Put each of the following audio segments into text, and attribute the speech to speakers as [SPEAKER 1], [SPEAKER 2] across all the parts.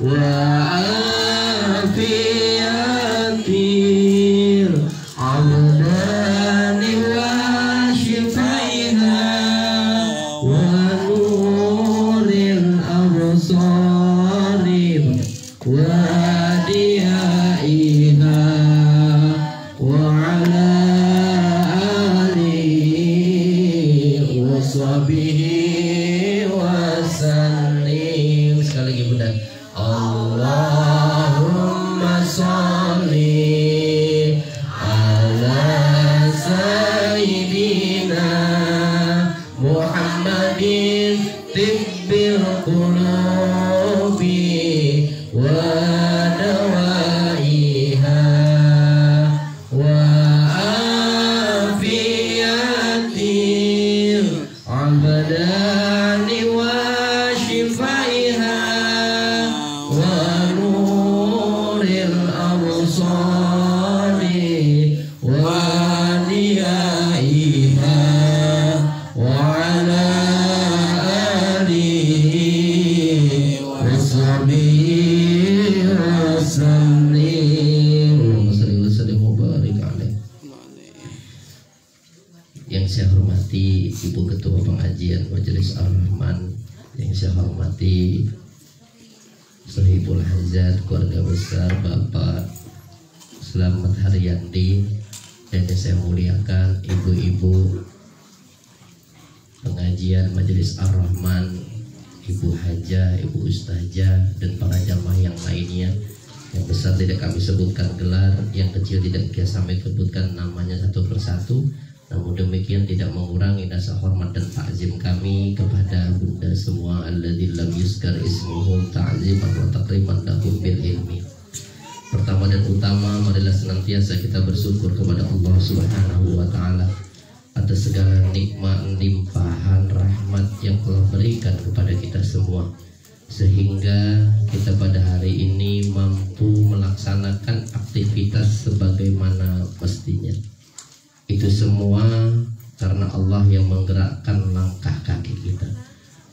[SPEAKER 1] وعافية الأبدان وشفائها ونور الأبصار وديائها وعلى آله وصحبه وسلم. Sekali lagi Bunda. Allahumma sholli ala sayyidina Muhammadin tibbil qulubi wa dawaiha wa afiyatil abdani wa shifaiha wa nuril absari wa diyaiha wa ala alihi wa sahbihi wa sallim. Yang saya hormati Ibu Ketua Pengajian Majelis Ar-Rahman, yang saya hormati Sohibul Hazat, keluarga besar Bapak Selamat Haryandi, dan yang saya muliakan ibu-ibu pengajian Majelis Ar-Rahman, Ibu Haja, Ibu Ustazah, dan para jamaah yang lainnya. Yang besar tidak kami sebutkan gelar, yang kecil tidak kita sampai sebutkan namanya satu persatu. Namun demikian tidak mengurangi rasa hormat dan takzim kami kepada Bunda semua alladzi lam yuzkar ismuhu ta'ziman wa takriman lahum bil ilmi. Pertama dan utama, marilah senantiasa kita bersyukur kepada Allah Subhanahu wa taala atas segala nikmat, limpahan rahmat yang telah berikan kepada kita semua, sehingga kita pada hari ini mampu melaksanakan aktivitas sebagaimana mestinya. Itu semua karena Allah yang menggerakkan langkah kaki kita.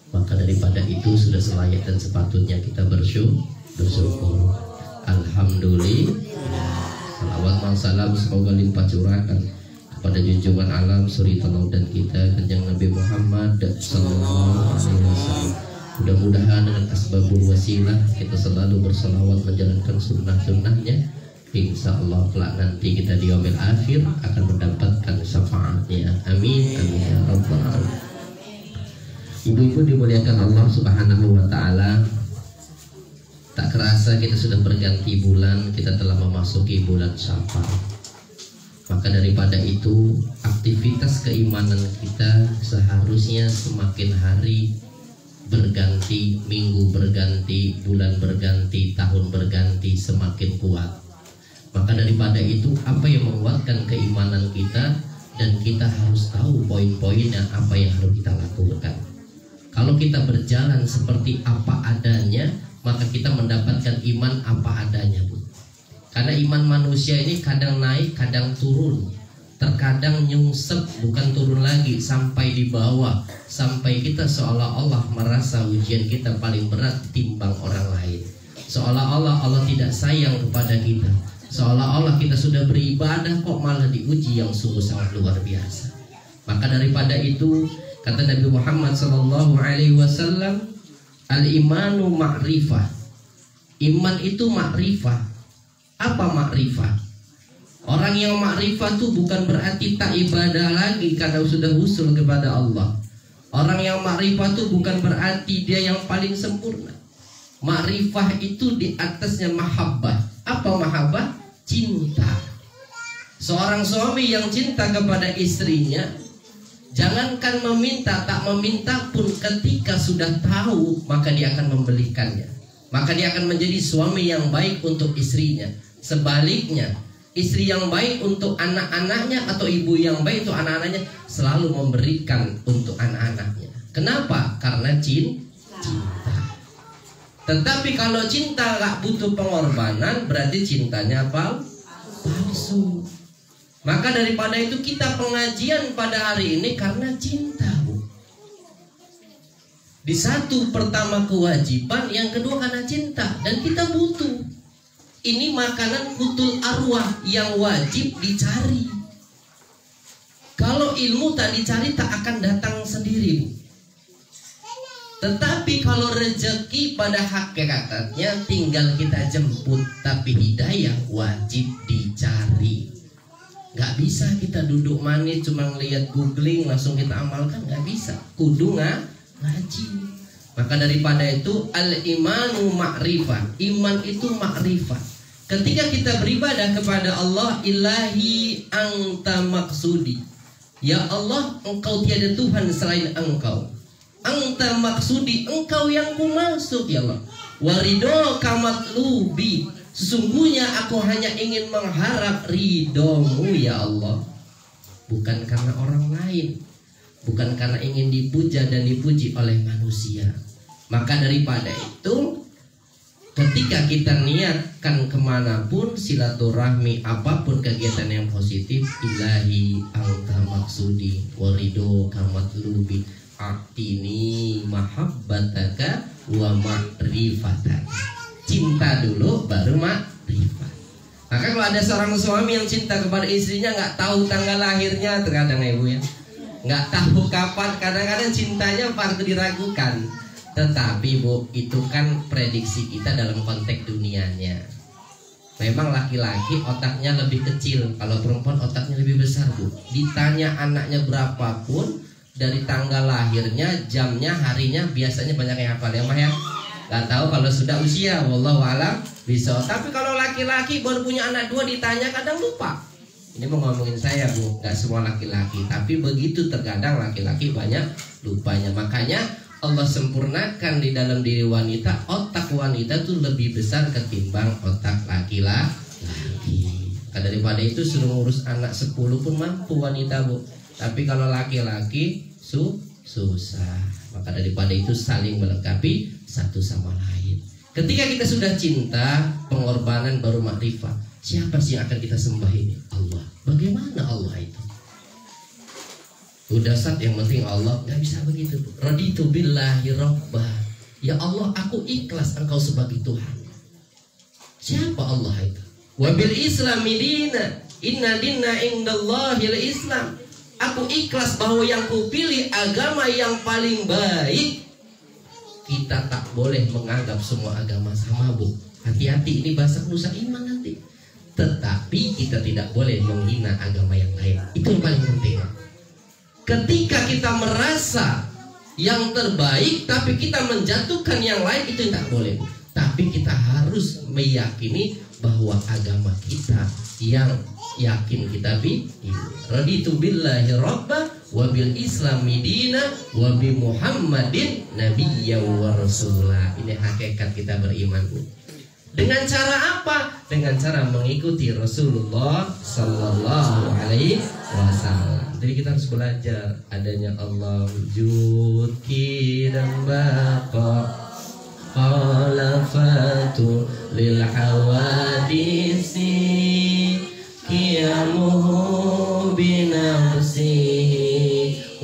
[SPEAKER 1] Maka daripada itu sudah selayak dan sepatutnya kita bersyukur. Alhamdulillah. Salawat dan salam semoga limpah curahkan kepada junjungan alam suri teladan kita Kanjeng Nabi Muhammad sallallahu alaihi wasallam. Mudah-mudahan dengan asbabul wasilah kita selalu berselawat menjalankan sunnah-sunnahnya. Insya Allah kelak nanti kita di yaumil akhir akan mendapatkan syafaatnya. Amin amin ya rabbal alamin. Ibu-ibu dimuliakan Allah Subhanahu wa taala, tak kerasa kita sudah berganti bulan, kita telah memasuki bulan Syawal. Maka daripada itu, aktivitas keimanan kita seharusnya semakin hari berganti, minggu berganti, bulan berganti, tahun berganti, semakin kuat. Maka daripada itu, apa yang menguatkan keimanan kita, dan kita harus tahu poin-poinnya apa yang harus kita lakukan. Kalau kita berjalan seperti apa adanya, maka kita mendapatkan iman apa adanya, Bu. Karena iman manusia ini kadang naik, kadang turun. Terkadang nyungsep, bukan turun lagi, sampai di bawah, sampai kita seolah-olah merasa ujian kita paling berat timbang orang lain. Seolah-olah Allah tidak sayang kepada kita. Seolah-olah kita sudah beribadah kok malah diuji yang sungguh sangat luar biasa. Maka daripada itu kata Nabi Muhammad SAW, al-imanu ma'rifah. Iman itu ma'rifah. Apa ma'rifah? Orang yang ma'rifah itu bukan berarti tak ibadah lagi karena sudah usul kepada Allah. Orang yang ma'rifah itu bukan berarti dia yang paling sempurna. Ma'rifah itu di atasnya mahabbah. Apa mahabbah? Cinta. Seorang suami yang cinta kepada istrinya, jangankan meminta, tak meminta pun ketika sudah tahu, maka dia akan membelikannya. Maka dia akan menjadi suami yang baik untuk istrinya. Sebaliknya, istri yang baik untuk anak-anaknya atau ibu yang baik untuk anak-anaknya selalu memberikan untuk anak-anaknya. Kenapa? Karena cinta. Tetapi kalau cinta gak butuh pengorbanan, berarti cintanya apa? Palsu. Maka daripada itu kita pengajian pada hari ini karena cinta, Bu. Di satu pertama kewajiban, yang kedua karena cinta. Dan kita butuh. Ini makanan kutul arwah yang wajib dicari. Kalau ilmu tak dicari tak akan datang sendiri, Bu. Tetapi kalau rezeki pada hakikatnya tinggal kita jemput. Tapi hidayah wajib dicari. Gak bisa kita duduk manis cuma ngeliat googling langsung kita amalkan. Gak bisa. Kudu ngaji. Maka daripada itu al-imanu ma'rifah. Iman itu ma'rifah. Ketika kita beribadah kepada Allah, ilahi anta maksudi. Ya Allah, engkau tiada Tuhan selain engkau. Anta maksudi, engkau yang ku maksud ya Allah. Warido kamatlubi, sesungguhnya aku hanya ingin mengharap ridomu ya Allah. Bukan karena orang lain, bukan karena ingin dipuja dan dipuji oleh manusia. Maka daripada itu, ketika kita niatkan kemanapun silaturahmi, apapun kegiatan yang positif, ilahi anta maksudi warido kamatlubi, artini mahabbataka wa ma'rifataka. Cinta dulu baru ma'rifat. Maka kalau ada seorang suami yang cinta kepada istrinya, nggak tahu tanggal lahirnya, terkadang ibu ya, nggak tahu kapan, kadang-kadang cintanya patut diragukan. Tetapi Bu, itu kan prediksi kita dalam konteks dunianya. Memang laki-laki otaknya lebih kecil, kalau perempuan otaknya lebih besar Bu. Ditanya anaknya berapapun, dari tanggal lahirnya, jamnya, harinya, biasanya banyak yang hafal ya Mah ya. Gak tahu kalau sudah usia, wallahu alam bisa. Tapi kalau laki-laki baru punya anak 2 ditanya kadang lupa. Ini mau ngomongin saya Bu, gak semua laki-laki, tapi begitu terkadang laki-laki banyak lupanya. Makanya Allah sempurnakan di dalam diri wanita, otak wanita tuh lebih besar ketimbang otak laki-laki. Daripada itu suruh ngurus anak 10 pun mampu wanita Bu. Tapi kalau laki-laki susah. Maka daripada itu saling melengkapi satu sama lain. Ketika kita sudah cinta, pengorbanan baru makrifah. Siapa sih yang akan kita sembah ini? Allah. Bagaimana Allah itu? Udah sat, yang penting Allah. Gak bisa begitu. Raditu billahi rabbah. Ya Allah, aku ikhlas engkau sebagai Tuhan. Siapa Allah itu? Wabil islami dina. Inna dinna indallahil islam. Aku ikhlas bahwa yang kupilih agama yang paling baik. Kita tak boleh menganggap semua agama sama Bu. Hati-hati, ini bahasa nusa iman nanti. Tetapi kita tidak boleh menghina agama yang lain. Itu yang paling penting. Ketika kita merasa yang terbaik tapi kita menjatuhkan yang lain, itu tak boleh Bu. Tapi kita harus meyakini bahwa agama kita yang yakin kita raditu billahi rabba wa bil islami dina wa bi muhammadin nabiyya wa rasulah. Ini hakikat kita beriman Bu. Dengan cara apa? Dengan cara mengikuti Rasulullah sallallahu alaihi wasallam. Jadi kita harus belajar adanya Allah wujud dan baqa khalafatu lil hawadisi qiyamuhu binafsihi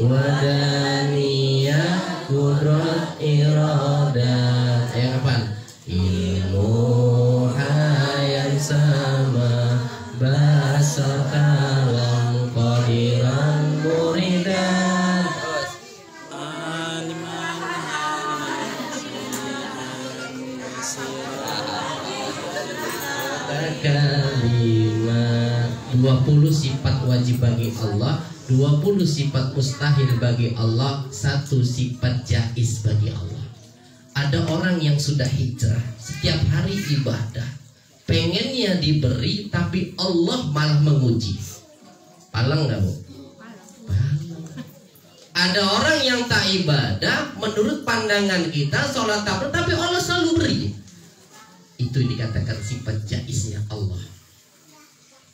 [SPEAKER 1] wadaniyah kudrat iradat. Yang apa? Ilmu hayat sama basar kalam qadiran muridan. Kalimat 20 sifat wajib bagi Allah, 20 sifat mustahil bagi Allah, 1 sifat jaiz bagi Allah. Ada orang yang sudah hijrah, setiap hari ibadah, pengennya diberi, tapi Allah malah menguji. Palang nggak Bu? Ada orang yang tak ibadah, menurut pandangan kita sholat tak, tapi Allah selalu beri. Itu dikatakan sifat jaiznya Allah.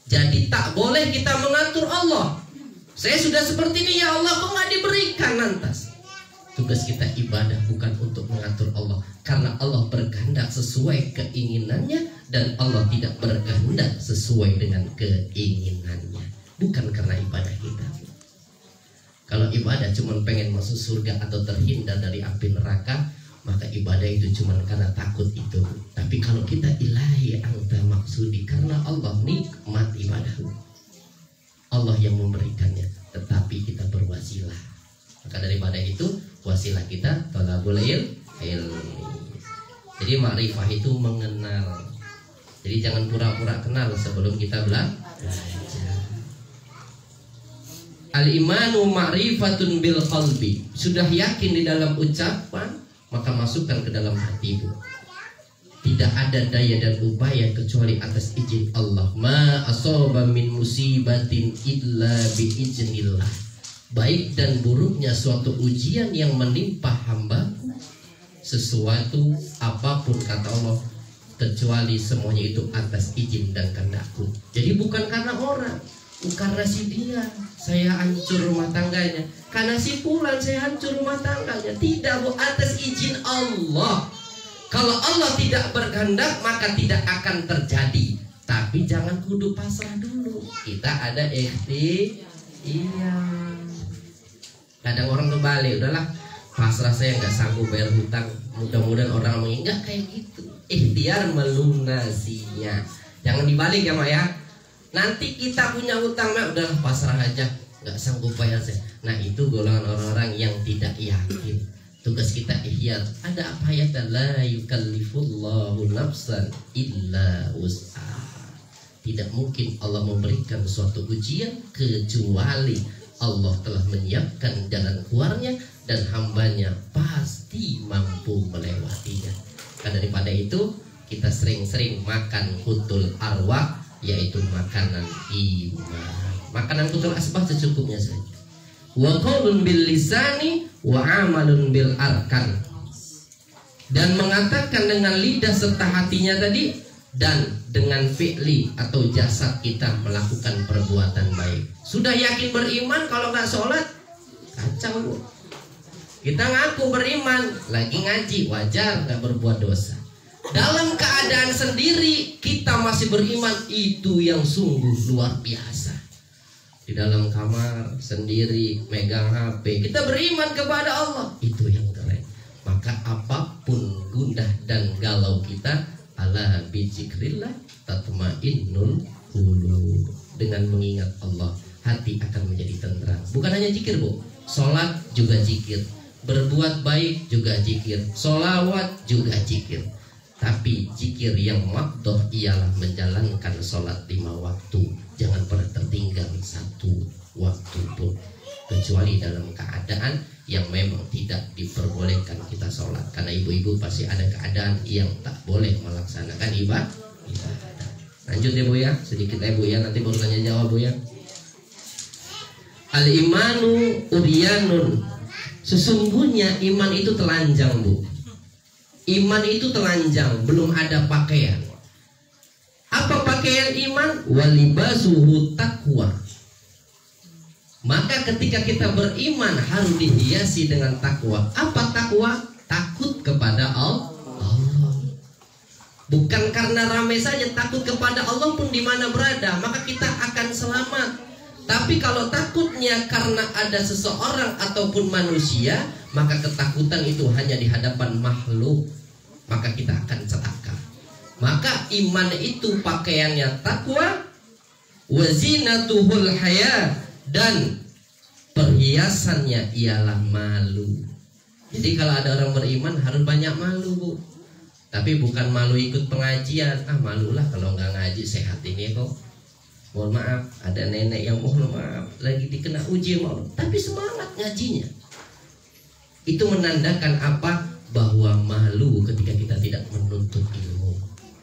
[SPEAKER 1] Jadi tak boleh kita mengatur Allah. Saya sudah seperti ini ya Allah, kok nggak diberikan lantas? Tugas kita ibadah bukan untuk mengatur Allah, karena Allah berkehendak sesuai keinginannya dan Allah tidak berkehendak sesuai dengan keinginannya. Bukan karena ibadah kita. Kalau ibadah cuma pengen masuk surga atau terhindar dari api neraka, maka ibadah itu cuma karena takut itu. Tapi kalau kita ilahi anta maksudi, karena Allah nikmat ibadah, Allah yang memberikannya, tetapi kita berwasilah. Maka daripada itu wasilah kita thalabul ilmi. Jadi makrifah itu mengenal. Jadi jangan pura-pura kenal sebelum kita belajar. Al-imanu ma'rifatun bil qalbi. Sudah yakin di dalam ucapan, maka masukkan ke dalam hatimu. Tidak ada daya dan upaya kecuali atas izin Allah. Ma asaba min musibatin illa bi iznillah. Baik dan buruknya suatu ujian yang menimpa hambaku, sesuatu apapun kata Allah, kecuali semuanya itu atas izin dan kehendakku. Jadi bukan karena orang, karena si dia saya hancur rumah tangganya, karena si fulan saya hancur rumah tangganya. Tidak, bu, atas izin Allah. Kalau Allah tidak berkehendak maka tidak akan terjadi. Tapi jangan kudu pasrah dulu. Kita ada iya. Kadang orang kebalik, udahlah pasrah, saya nggak sanggup bayar hutang. Mudah-mudahan orang mengingat kayak gitu. Ikhtiar melunasinya. Jangan dibalik ya, Mak ya. Nanti kita punya hutang, Mak, udahlah pasrah aja, nggak sanggup bayar saya. Nah, itu golongan orang-orang yang tidak yakin. Tugas kita ikhtiar. Ada apa ya? La yukallifullahu nafsan illa wus'aha. Tidak mungkin Allah memberikan suatu ujian kecuali Allah telah menyiapkan jalan keluarnya dan hambanya pasti mampu melewatinya. Karena daripada itu kita sering-sering makan hutul arwah, yaitu makanan iman. Makanan hutul asbah secukupnya saja. Wa qaulun bil lisani wa amalun bil arkan. Dan mengatakan dengan lidah serta hatinya tadi, dan dengan fi'li atau jasad kita melakukan perbuatan baik. Sudah yakin beriman, kalau nggak sholat kacau. Kita ngaku beriman, lagi ngaji, wajar nggak berbuat dosa. Dalam keadaan sendiri kita masih beriman, itu yang sungguh luar biasa. Di dalam kamar sendiri megang HP, kita beriman kepada Allah, itu yang keren. Maka apapun gundah dan galau kita, ala bizikrillah tatmainnul qulub. Dengan mengingat Allah, hati akan menjadi tenteram. Bukan hanya zikir, Bu. Sholat juga zikir, berbuat baik juga zikir, sholawat juga zikir. Tapi zikir yang makdoh ialah menjalankan sholat 5 waktu. Jangan pernah tertinggal 1 waktu pun, kecuali dalam keadaan yang memang tidak diperbolehkan kita sholat. Karena ibu-ibu pasti ada keadaan yang tak boleh melaksanakan ibadah. Lanjut ya, Bu ya, sedikit ya, Bu ya, nanti baru tanya jawab, Bu ya. Al-imanu uryanun. Sesungguhnya iman itu telanjang, Bu. Iman itu telanjang, belum ada pakaian. Apa pakaian iman? Walibasuhu taqwa. Maka ketika kita beriman harus dihiasi dengan takwa. Apa takwa? Takut kepada Allah. Bukan karena ramai saja, takut kepada Allah pun di mana berada, maka kita akan selamat. Tapi kalau takutnya karena ada seseorang ataupun manusia, maka ketakutan itu hanya di hadapan makhluk, maka kita akan celaka. Maka iman itu pakaiannya takwa, wazinatuhul haya, dan perhiasannya ialah malu. Jadi kalau ada orang beriman harus banyak malu, Bu. Tapi bukan malu ikut pengajian. Malulah kalau nggak ngaji, sehat ini kok. Mohon maaf, ada nenek yang mohon maaf lagi dikena uji mau, tapi semangat ngajinya. Itu menandakan apa? Bahwa malu ketika kita tidak menuntut ilmu.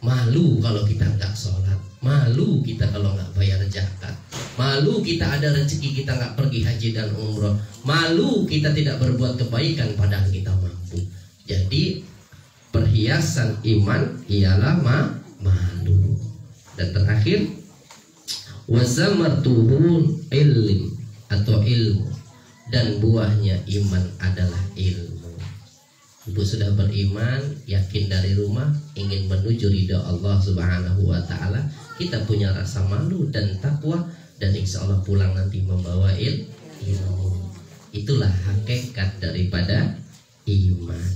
[SPEAKER 1] Malu kalau kita nggak sholat. Malu kita kalau nggak bayar zakat. Malu kita ada rezeki kita nggak pergi haji dan umroh. Malu kita tidak berbuat kebaikan padahal kita mampu. Jadi perhiasan iman ialah malu. Dan terakhir, wazamartuhul ilm atau ilmu, dan buahnya iman adalah ilmu. Ibu sudah beriman, yakin dari rumah, ingin menuju ridha Allah Subhanahu wa ta'ala. Kita punya rasa malu dan takwa, dan insya Allah pulang nanti membawa ilmu. Itulah hakikat daripada iman.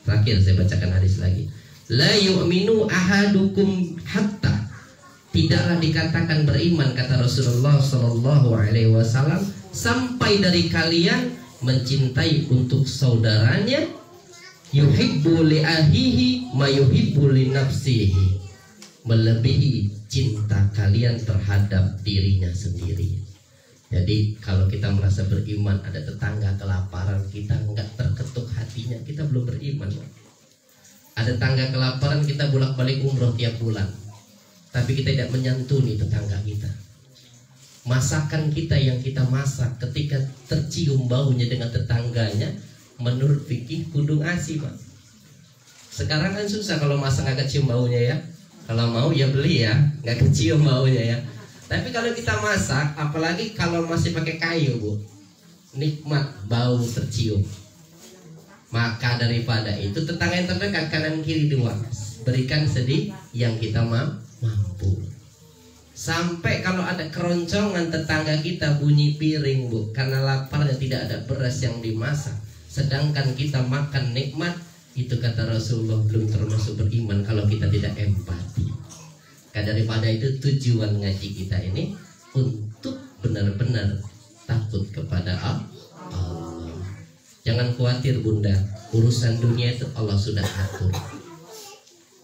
[SPEAKER 1] Terakhir saya bacakan hadis lagi. La yu'minu ahadukum hatta, tidaklah dikatakan beriman, kata Rasulullah Sallallahu Alaihi Wasallam, sampai dari kalian mencintai untuk saudaranya, yuhibbu li ahihi ma yuhibbu li nafsihi, melebihi cinta kalian terhadap dirinya sendiri. Jadi kalau kita merasa beriman, ada tetangga kelaparan, kita nggak terketuk hatinya, kita belum beriman. Ada tetangga kelaparan, kita bolak-balik umroh tiap bulan, tapi kita tidak menyantuni tetangga kita. Masakan kita yang kita masak, ketika tercium baunya dengan tetangganya, menurut fikih kudung asi, Pak. Sekarang kan susah kalau masak nggak kecium baunya ya. Kalau mau ya beli ya, nggak kecium baunya ya. Tapi kalau kita masak, apalagi kalau masih pakai kayu, Bu, nikmat bau tercium. Maka daripada itu, tetangga yang terdekat kanan kiri dua, berikan sedih yang kita mampu. Sampai kalau ada keroncongan tetangga kita bunyi piring, Bu, karena laparnya tidak ada beras yang dimasak, sedangkan kita makan nikmat, itu kata Rasulullah belum termasuk beriman kalau kita tidak empati. Daripada itu, tujuan ngaji kita ini untuk benar-benar takut kepada Allah. Jangan khawatir Bunda, urusan dunia itu Allah sudah atur.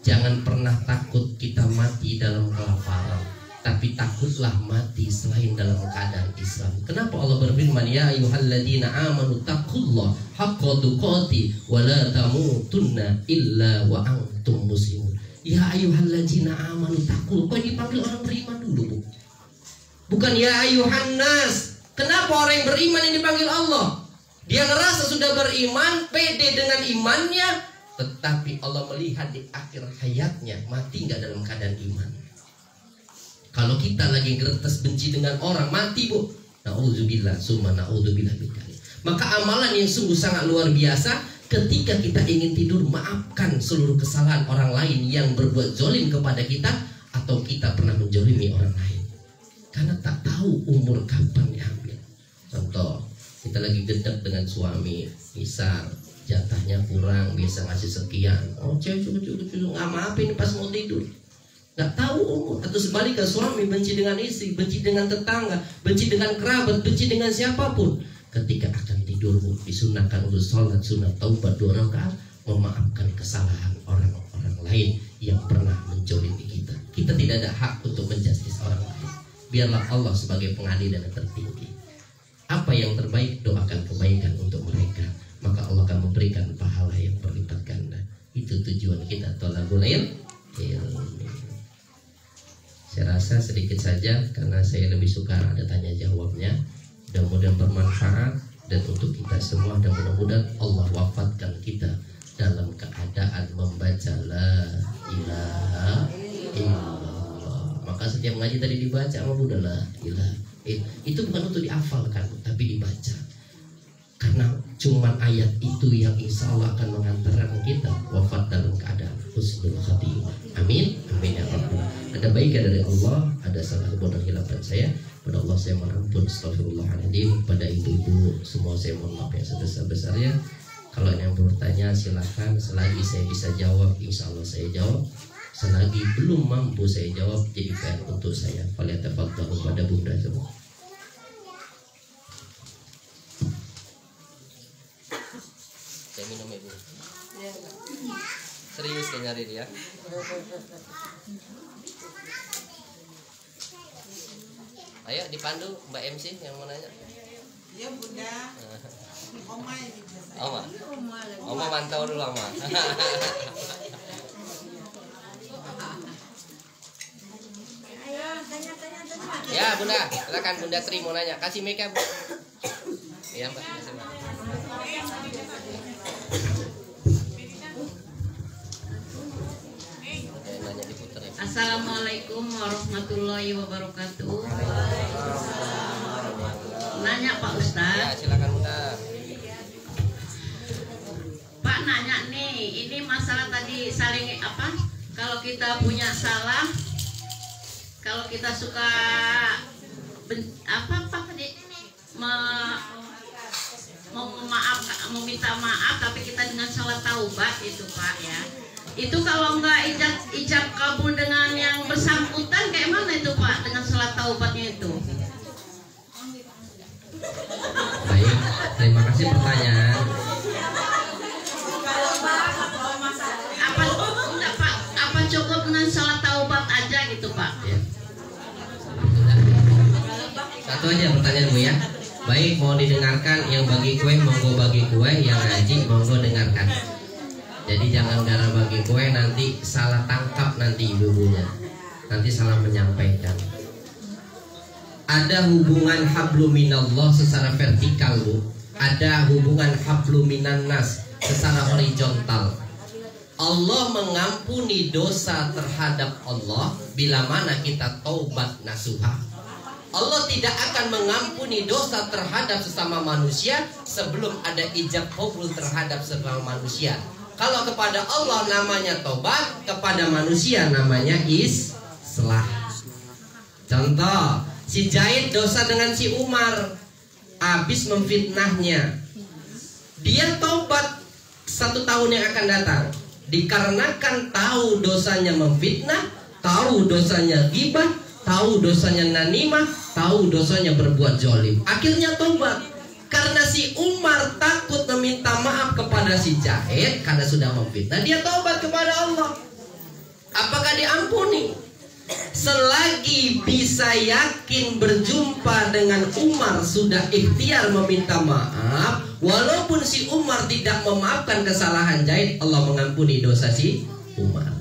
[SPEAKER 1] Jangan pernah takut kita mati dalam kelaparan, tapi takutlah mati selain dalam keadaan Islam. Kenapa Allah berfirman, ya ayyuhalladzina amanu taqullaha haqqa tuqatih wa la tamutunna illa wa antum muslimun. Ya ayyuhalladzina amanu taqul. Kok dipanggil orang beriman dulu, Bu? Bukan ya ayyuhannas. Kenapa orang yang beriman yang dipanggil Allah? Dia ngerasa sudah beriman, pede dengan imannya, tetapi Allah melihat di akhir hayatnya mati nggak dalam keadaan iman. Kalau kita lagi geretes benci dengan orang, mati, Bu. Na'udzubillah, summa na'udzubillah bidalik. Maka amalan yang sungguh sangat luar biasa. Ketika kita ingin tidur, maafkan seluruh kesalahan orang lain yang berbuat zolim kepada kita, atau kita pernah menjolimi orang lain. Karena tak tahu umur kapan diambil. Contoh, kita lagi gedek dengan suami, misal jatahnya kurang, biasa ngasih sekian. Oh, cewek nggak maafin pas mau tidur. Nggak tahu umur. Atau sebaliknya, suami benci dengan istri, benci dengan tetangga, benci dengan kerabat, benci dengan siapapun. Ketika akan tidur, disunahkan untuk sholat sunat taubat 2 rakaat, memaafkan kesalahan orang-orang lain yang pernah menjolimi kita. Kita tidak ada hak untuk menjustis orang lain. Biarlah Allah sebagai pengadilan yang tertinggi. Apa yang terbaik, doakan kebaikan untuk mereka, maka Allah akan memberikan pahala yang berlipat ganda. Itu tujuan kita, thalabul ilmi. Saya rasa sedikit saja, karena saya lebih suka ada tanya jawabnya. Mudah-mudahan bermanfaat dan untuk kita semua, dan mudah-mudahan Allah wafatkan kita dalam keadaan membaca la ilaha illallah. Maka setiap ngaji tadi dibaca sama Bunda la ilaha. Itu bukan untuk dihafalkan, tapi dibaca. Karena cuman ayat itu yang insya Allah akan mengantarkan kita wafat dalam keadaan husnul khatimah. Amin, amin ya rabbal. Ada baiknya dari Allah, ada salah dan khilafan saya. Pada Allah saya mohon ampun, astagfirullahaladzim. Pada ibu-ibu semua saya mohon maaf yang sebesar-besarnya. Kalau yang bertanya silahkan, selagi saya bisa jawab insya Allah saya jawab. Selagi belum mampu saya jawab, jadi PR untuk saya. Falyatafadhalu pada Bunda semua. Saya minum ibu. Serius dia nyari dia. Ayo dipandu Mbak MC yang mau nanya.
[SPEAKER 2] Iya Bunda. Oma ini biasa.
[SPEAKER 1] Oma mantau dulu Oma.
[SPEAKER 3] Ayo tanya.
[SPEAKER 1] Ya Bunda, silakan Bunda Tri mau nanya. Kasih mic Bu. Iya Mbak, kasih Mbak. Nanya diputar ya.
[SPEAKER 3] Assalamualaikum warahmatullahi wabarakatuh. Nanya Pak
[SPEAKER 1] Ya
[SPEAKER 3] Ustadz.
[SPEAKER 1] silakan Bunda.
[SPEAKER 3] Pak nanya nih, ini masalah tadi saling apa? Kalau kita punya salah, kalau kita suka apa tadi meminta maaf, tapi kita dengan salat taubat itu Pak ya. Itu kalau nggak ijab kabul dengan yang bersangkutan kayak mana itu Pak dengan salat taubatnya itu?
[SPEAKER 1] Baik, terima kasih pertanyaan.
[SPEAKER 3] Apa cukup dengan salat taubat aja gitu Pak?
[SPEAKER 1] Ya. Satu aja pertanyaan Bu ya. Baik, mau didengarkan, yang bagi kue monggo bagi kue, yang ngaji monggo dengarkan. Jadi jangan gara bagi kue nanti salah tangkap nanti ibu-ibunya, nanti salah menyampaikan. Ada hubungan hablum minallah secara vertikal Bu, ada hubungan hablum minannas secara horizontal. Allah mengampuni dosa terhadap Allah bila mana kita taubat nasuha. Allah tidak akan mengampuni dosa terhadap sesama manusia sebelum ada ijab qabul terhadap sesama manusia. Kalau kepada Allah namanya taubat, kepada manusia namanya islah. Contoh, si Zaid dosa dengan si Umar, habis memfitnahnya. Dia taubat 1 tahun yang akan datang. Dikarenakan tahu dosanya memfitnah, tahu dosanya ghibah, tahu dosanya namimah, tahu dosanya berbuat zalim. Akhirnya taubat. Karena si Umar takut meminta maaf kepada si Zaid karena sudah memfitnah, dia taubat kepada Allah. Apakah diampuni? Selagi bisa yakin berjumpa dengan Umar sudah ikhtiar meminta maaf, walaupun si Umar tidak memaafkan kesalahan Zaid, Allah mengampuni dosa si Umar.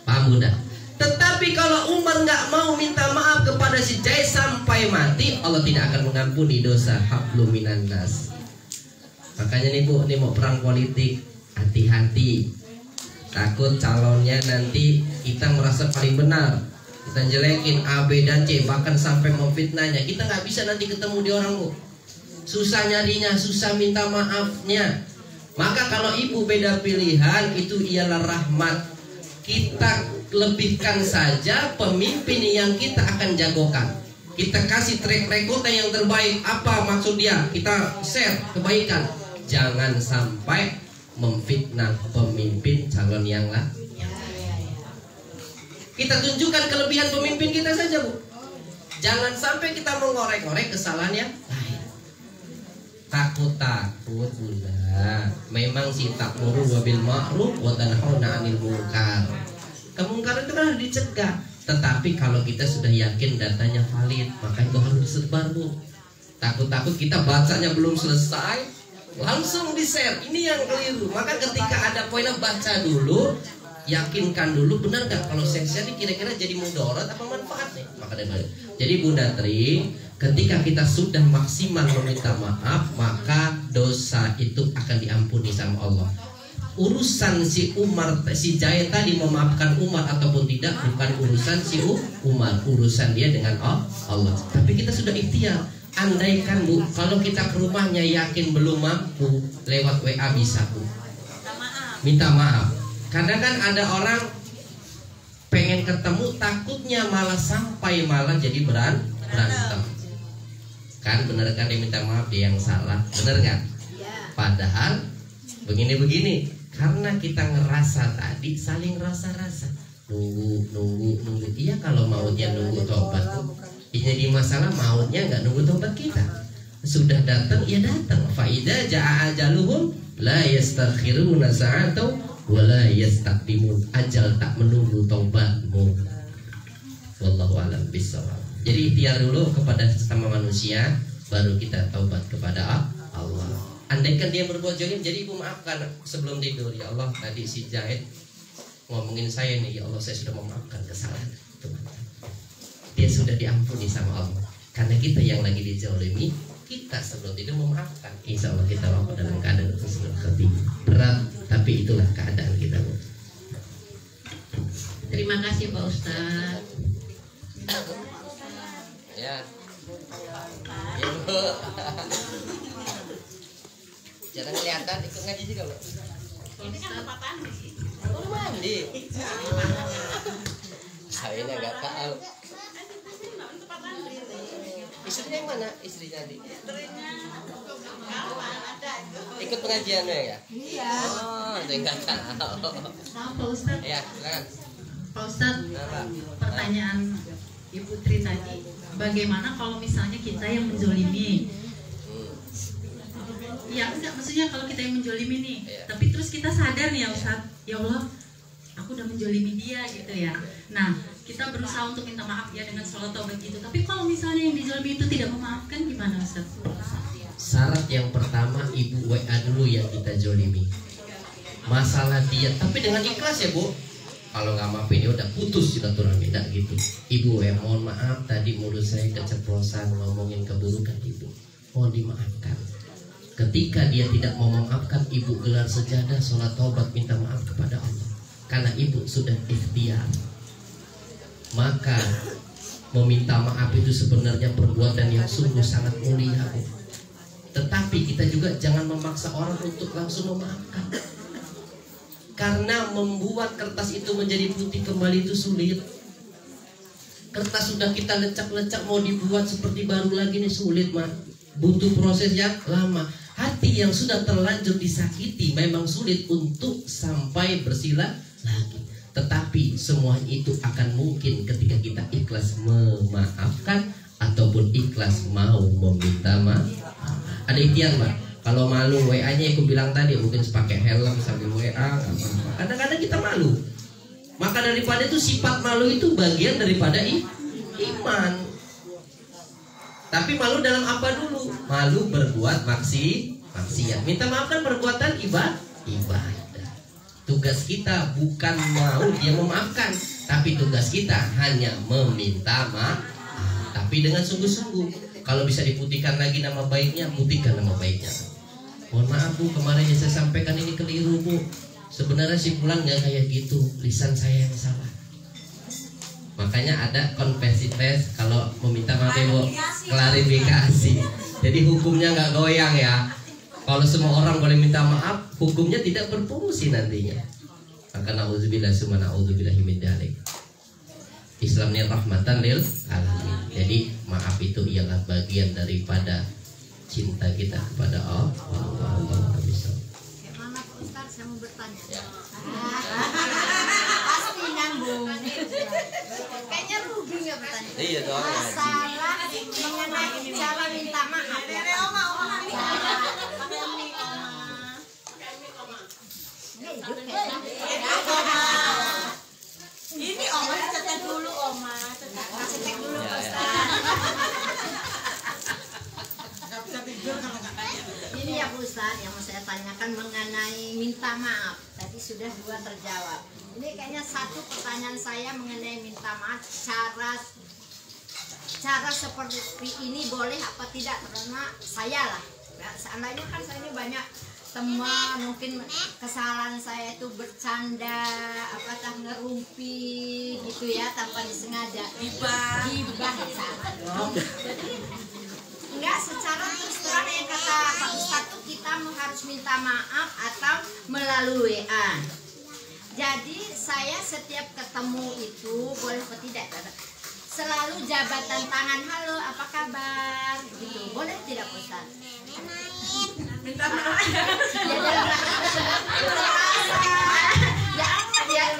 [SPEAKER 1] Paham Bunda? Tetapi kalau Umar nggak mau minta maaf kepada si Zaid sampai mati, Allah tidak akan mengampuni dosa hablum minannas. Makanya nih Bu, ini mau perang politik, hati-hati. Takut calonnya nanti kita merasa paling benar, kita jelekin A, B, dan C, bahkan sampai memfitnahnya. Kita nggak bisa nanti ketemu di orang Bu. Susah nyarinya, susah minta maafnya. Maka kalau ibu beda pilihan, itu ialah rahmat. Kita lebihkan saja pemimpin yang kita akan jagokan. Kita kasih track record yang terbaik. Apa maksud dia? Kita share kebaikan. Jangan sampai memfitnah pemimpin calon yang lain. Kita tunjukkan kelebihan pemimpin kita saja Bu. Jangan sampai kita mengorek-orek kesalahan yang lain. Takut Bunda. Memang sih ta'muru bil ma'ruf wa tanhauna 'anil munkar. Kemungkaran itu kan harus dicegah. Tetapi kalau kita sudah yakin datanya valid, maka itu harus disebar Bu. Takut-takut kita bacanya belum selesai, langsung di-share. Ini yang keliru. Maka ketika ada poinnya baca dulu, yakinkan dulu benar nggak kalau saya share ini kira-kira jadi mudarat apa manfaatnya. Maka jadi Bunda Tri, ketika kita sudah maksimal meminta maaf, maka dosa itu akan diampuni sama Allah. Urusan si Zaid tadi memaafkan Umar ataupun tidak bukan urusan si Umar, urusan dia dengan Allah. Tapi kita sudah ikhtiar. Andaikan Bu, kalau kita ke rumahnya yakin belum mampu, lewat WA bisa Bu, minta maaf. Karena kan ada orang pengen ketemu, takutnya malah sampai malah jadi berantem. Kan bener kan dia minta maaf, dia yang salah, bener kan? Padahal begini-begini. Karena kita ngerasa tadi saling rasa-rasa, nunggu. Iya kalau mautnya nunggu tobat tuh, jadi masalah mautnya nggak nunggu tobat kita. Sudah datang ya datang. Faida jaa ajaluhum la yastakhiruna sa'atau wa la yastaqdimun. Ajal tak menunggu tobatmu. Wallahu a'lam bishawab. Jadi ikhtiar dulu kepada sesama manusia, baru kita taubat kepada Allah. Andaikan dia berbuat zalim, jadi ibu maafkan sebelum tidur. Ya Allah, tadi si Zaid ngomongin saya nih, ya Allah saya sudah memaafkan kesalahan. Dia sudah diampuni sama Allah. Karena kita yang lagi dizalimi, kita sebelum tidur memaafkan. Insya Allah kita wafat dalam keadaan husnul khatimah. Berat, tapi itulah keadaan kita.
[SPEAKER 3] Terima kasih Pak Ustadz.
[SPEAKER 1] Ya. Ya Bu. Jangan kelihatan ikut ngaji juga loh.
[SPEAKER 3] Ini kan tempat mandi.
[SPEAKER 1] Oh mandi. Saya nggak tahu.
[SPEAKER 3] Tempat mandi.
[SPEAKER 1] Istrinya yang mana? Istrinya di?
[SPEAKER 2] Istrinya kawan ada itu.
[SPEAKER 1] Ikut pengajiannya ya?
[SPEAKER 2] Iya.
[SPEAKER 1] Oh, saya nggak tahu.
[SPEAKER 3] Sama Pak Ustadz.
[SPEAKER 1] Ya, silakan.
[SPEAKER 3] Pak Ustadz,
[SPEAKER 1] Kenapa?
[SPEAKER 3] pertanyaan Ibu Tri tadi, bagaimana kalau misalnya kita yang menzolimi? Ya enggak, maksudnya kalau kita yang menjolimi nih, tapi terus kita sadar nih ya Ustadz, ya Allah, aku udah menjolimi dia gitu ya. Nah, kita berusaha untuk minta maaf ya dengan sholat taubat gitu. Tapi kalau misalnya yang dijolimi itu tidak memaafkan, gimana Ustadz?
[SPEAKER 1] Syarat yang pertama, ibu WA dulu yang kita jolimi. Masalah dia, tapi dengan ikhlas ya Bu. Kalau nggak maafin ya udah putus silaturahmi, tidak gitu. Ibu WA, mohon maaf tadi mulut saya keceplosan ngomongin keburukan ibu, mohon dimaafkan. Ketika dia tidak mau memaafkan, ibu gelar sejadah, sholat taubat, minta maaf kepada Allah. Karena ibu sudah ikhtiar. Maka meminta maaf itu sebenarnya perbuatan yang sungguh sangat mulia, Bu. Tetapi kita juga jangan memaksa orang untuk langsung memaafkan. Karena membuat kertas itu menjadi putih kembali itu sulit. Kertas sudah kita lecak-lecak, mau dibuat seperti baru lagi nih sulit, Mak. Butuh proses yang lama. Hati yang sudah terlanjur disakiti memang sulit untuk sampai bersila lagi. Tetapi semua itu akan mungkin ketika kita ikhlas memaafkan ataupun ikhlas mau meminta maaf. Ada ikhtiar, Mbak. Kalau malu WA-nya aku bilang tadi mungkin pakai helm sambil WA. Kadang-kadang kita malu. Maka daripada itu sifat malu itu bagian daripada iman. Tapi malu dalam apa dulu? Malu berbuat maksiat. Minta maaf kan perbuatan ibadah. Tugas kita bukan mau dia memaafkan, tapi tugas kita hanya meminta maaf. Tapi dengan sungguh-sungguh. Kalau bisa diputihkan lagi nama baiknya, putihkan nama baiknya. Mohon maaf Bu, kemarin yang saya sampaikan ini keliru Bu. Sebenarnya si pulang nggak kayak gitu, lisan saya yang salah. Makanya ada konversi pers kalau meminta maaf Bu, klarifikasi. Jadi hukumnya nggak goyang ya. Kalau semua orang boleh minta maaf, hukumnya tidak berfungsi nantinya. Maka na'udzubillah summa na'udzubillahi min dzalik. Islam ini rahmatan lil alamin. Jadi maaf itu ialah bagian daripada cinta kita kepada Allah.
[SPEAKER 4] Gimana Pak Ustadz, saya mau bertanya. Ya. Pasti nyambung. Kayaknya rugi nggak bertanya.
[SPEAKER 1] Iya dong.
[SPEAKER 4] Masalah mengenai cara minta maaf.
[SPEAKER 2] Ini Oma cetek dulu Oma. Cetek dulu Pak Ustaz. Nggak bisa tidur kalau nggak tanya.
[SPEAKER 4] Ini ya Bu Ustadz yang mau saya tanyakan mengenai minta maaf. Tadi sudah 2 terjawab. Ini kayaknya satu pertanyaan saya mengenai minta maaf, cara seperti ini boleh apa tidak, karena saya lah. Ya, seandainya kan saya ini banyak teman, mungkin kesalahan saya itu bercanda, apakah ngerumpi gitu ya tanpa disengaja. Gibah salah dong. Jadi enggak secara terus terang yang kata Pak Ustadz tuh kita harus minta maaf atau melalui WA. Jadi saya setiap ketemu itu boleh atau tidak selalu jabatan tangan, halo apa kabar gitu, boleh tidak Pak Ustadz?
[SPEAKER 2] Minta maaf.
[SPEAKER 4] Ya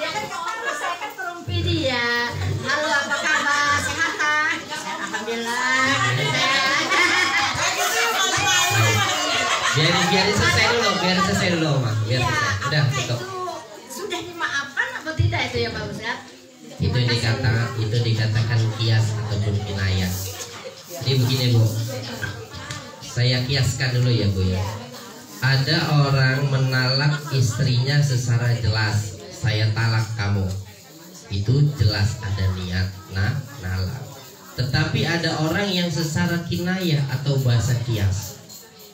[SPEAKER 4] kan kata saya kan terumpi dia. Halo apa kabar, sehatan? Alhamdulillah.
[SPEAKER 1] Biarin selesai dulu, Mak. Biar
[SPEAKER 4] Ya,
[SPEAKER 1] selesai. Udah,
[SPEAKER 4] apakah
[SPEAKER 1] cukup.
[SPEAKER 4] itu sudah dimaafkan atau tidak itu ya Pak Ustadz?
[SPEAKER 1] Itu dikatakan kias ataupun kinayah. Jadi begini Bu, saya kiaskan dulu ya Bu ya. Ada orang menalak istrinya secara jelas, saya talak kamu. Itu jelas ada niat nalak. Tetapi ada orang yang secara kinayah atau bahasa kias,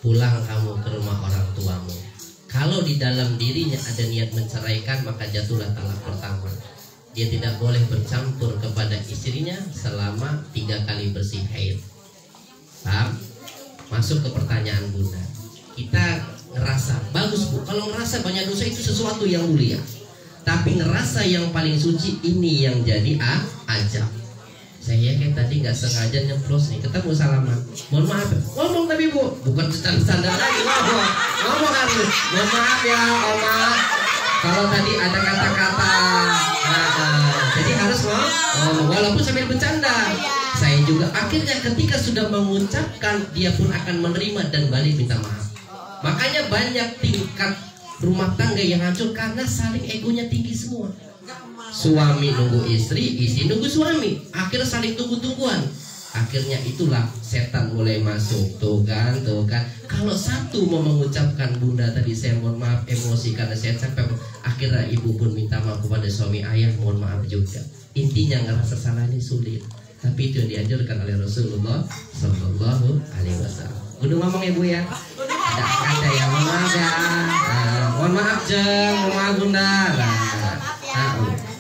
[SPEAKER 1] pulang kamu ke rumah orang tuamu. Kalau di dalam dirinya ada niat menceraikan, maka jatuhlah talak pertama. Dia tidak boleh bercampur kepada istrinya selama 3 kali bersih haid. Paham? Masuk ke pertanyaan Bunda. Kita ngerasa bagus Bu, kalau ngerasa banyak dosa itu sesuatu yang mulia. Tapi ngerasa yang paling suci ini yang jadi ajab. Saya kayak tadi nggak sengaja nyeplos nih, ketemu salaman. Mohon maaf, ngomong tapi Bu, bukan standar lagi ngomong kan. Mohon maaf ya Oma, kalau tadi ada kata-kata, jadi harus ngomong walaupun sambil bercanda. Saya juga akhirnya ketika sudah mengucapkan, dia pun akan menerima dan balik minta maaf. Makanya banyak tingkat rumah tangga yang hancur karena saling egonya tinggi semua. Suami nunggu istri, istri nunggu suami, akhirnya saling tunggu-tungguan. Akhirnya itulah setan mulai masuk. Tuh kan. Kalau satu mau mengucapkan, Bunda tadi saya mohon maaf emosi karena saya capek, akhirnya ibu pun minta maaf kepada suami, ayah mohon maaf juga. Intinya ngerasa salah ini sulit, tapi itu yang dianjurkan oleh Rasulullah Sallallahu Alaihi Wasallam. Udah ngomong ya Bu ya? Ada kaca ya, mohon maaf ya. Mohon maaf Jeng, mohon maaf Bunda.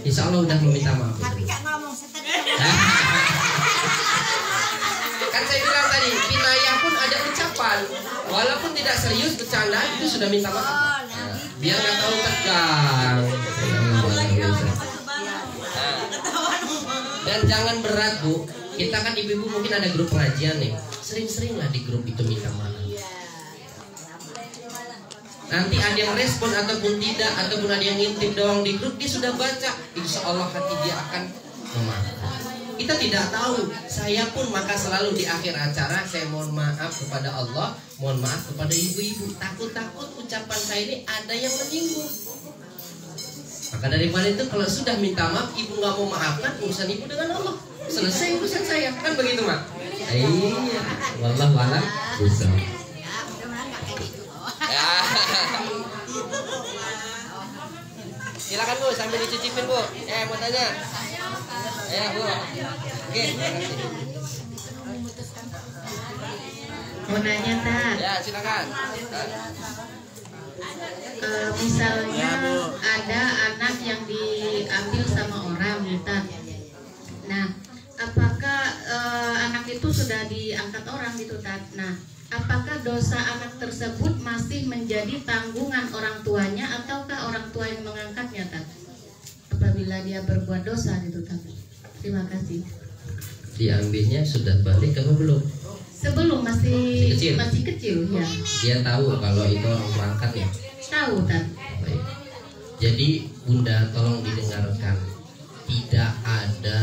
[SPEAKER 1] Insya Allah udah meminta maaf.
[SPEAKER 4] Tapi Kak ngomong setadi.
[SPEAKER 1] Kan saya bilang tadi, kinayah pun ada ucapan, walaupun tidak serius bercanda itu sudah minta maaf. Biar nggak tahu tegang. Dan jangan berat Bu. Kita kan ibu-ibu mungkin ada grup pengajian nih. Sering-seringlah di grup itu minta maaf. Nanti ada yang respon ataupun tidak, ataupun ada yang ngintip doang di grup, dia sudah baca, insya Allah hati dia akan memaafkan. Kita tidak tahu. Saya pun maka selalu di akhir acara saya mohon maaf kepada Allah, mohon maaf kepada ibu-ibu. Takut-takut ucapan saya ini ada yang menyinggung. Maka daripada itu kalau sudah minta maaf, ibu nggak mau maafkan, urusan ibu dengan Allah. Selesai urusan saya, kan begitu Mak? Iya, wallahu a'lam bishawab. Silakan Bu, sambil dicicipin Bu. Mau tanya? Bu. Oke.
[SPEAKER 3] Mau nanya Tat?
[SPEAKER 1] Ya, silakan.
[SPEAKER 3] Misalnya ada anak yang diambil sama orang nih Tat. Nah, apakah anak itu sudah diangkat orang gitu Tat? Nah, apakah dosa anak tersebut masih menjadi tanggungan orang tuanya ataukah orang tua yang mengangkatnya Tat? Apabila dia berbuat dosa gitu Tat. Terima kasih.
[SPEAKER 1] Diambilnya sudah balik apa belum?
[SPEAKER 3] Sebelum masih kecil ya.
[SPEAKER 1] Dia tahu kalau itu orang berangkat ya?
[SPEAKER 3] Tahu Tat.
[SPEAKER 1] Baik. Jadi Bunda tolong didengarkan. Tidak ada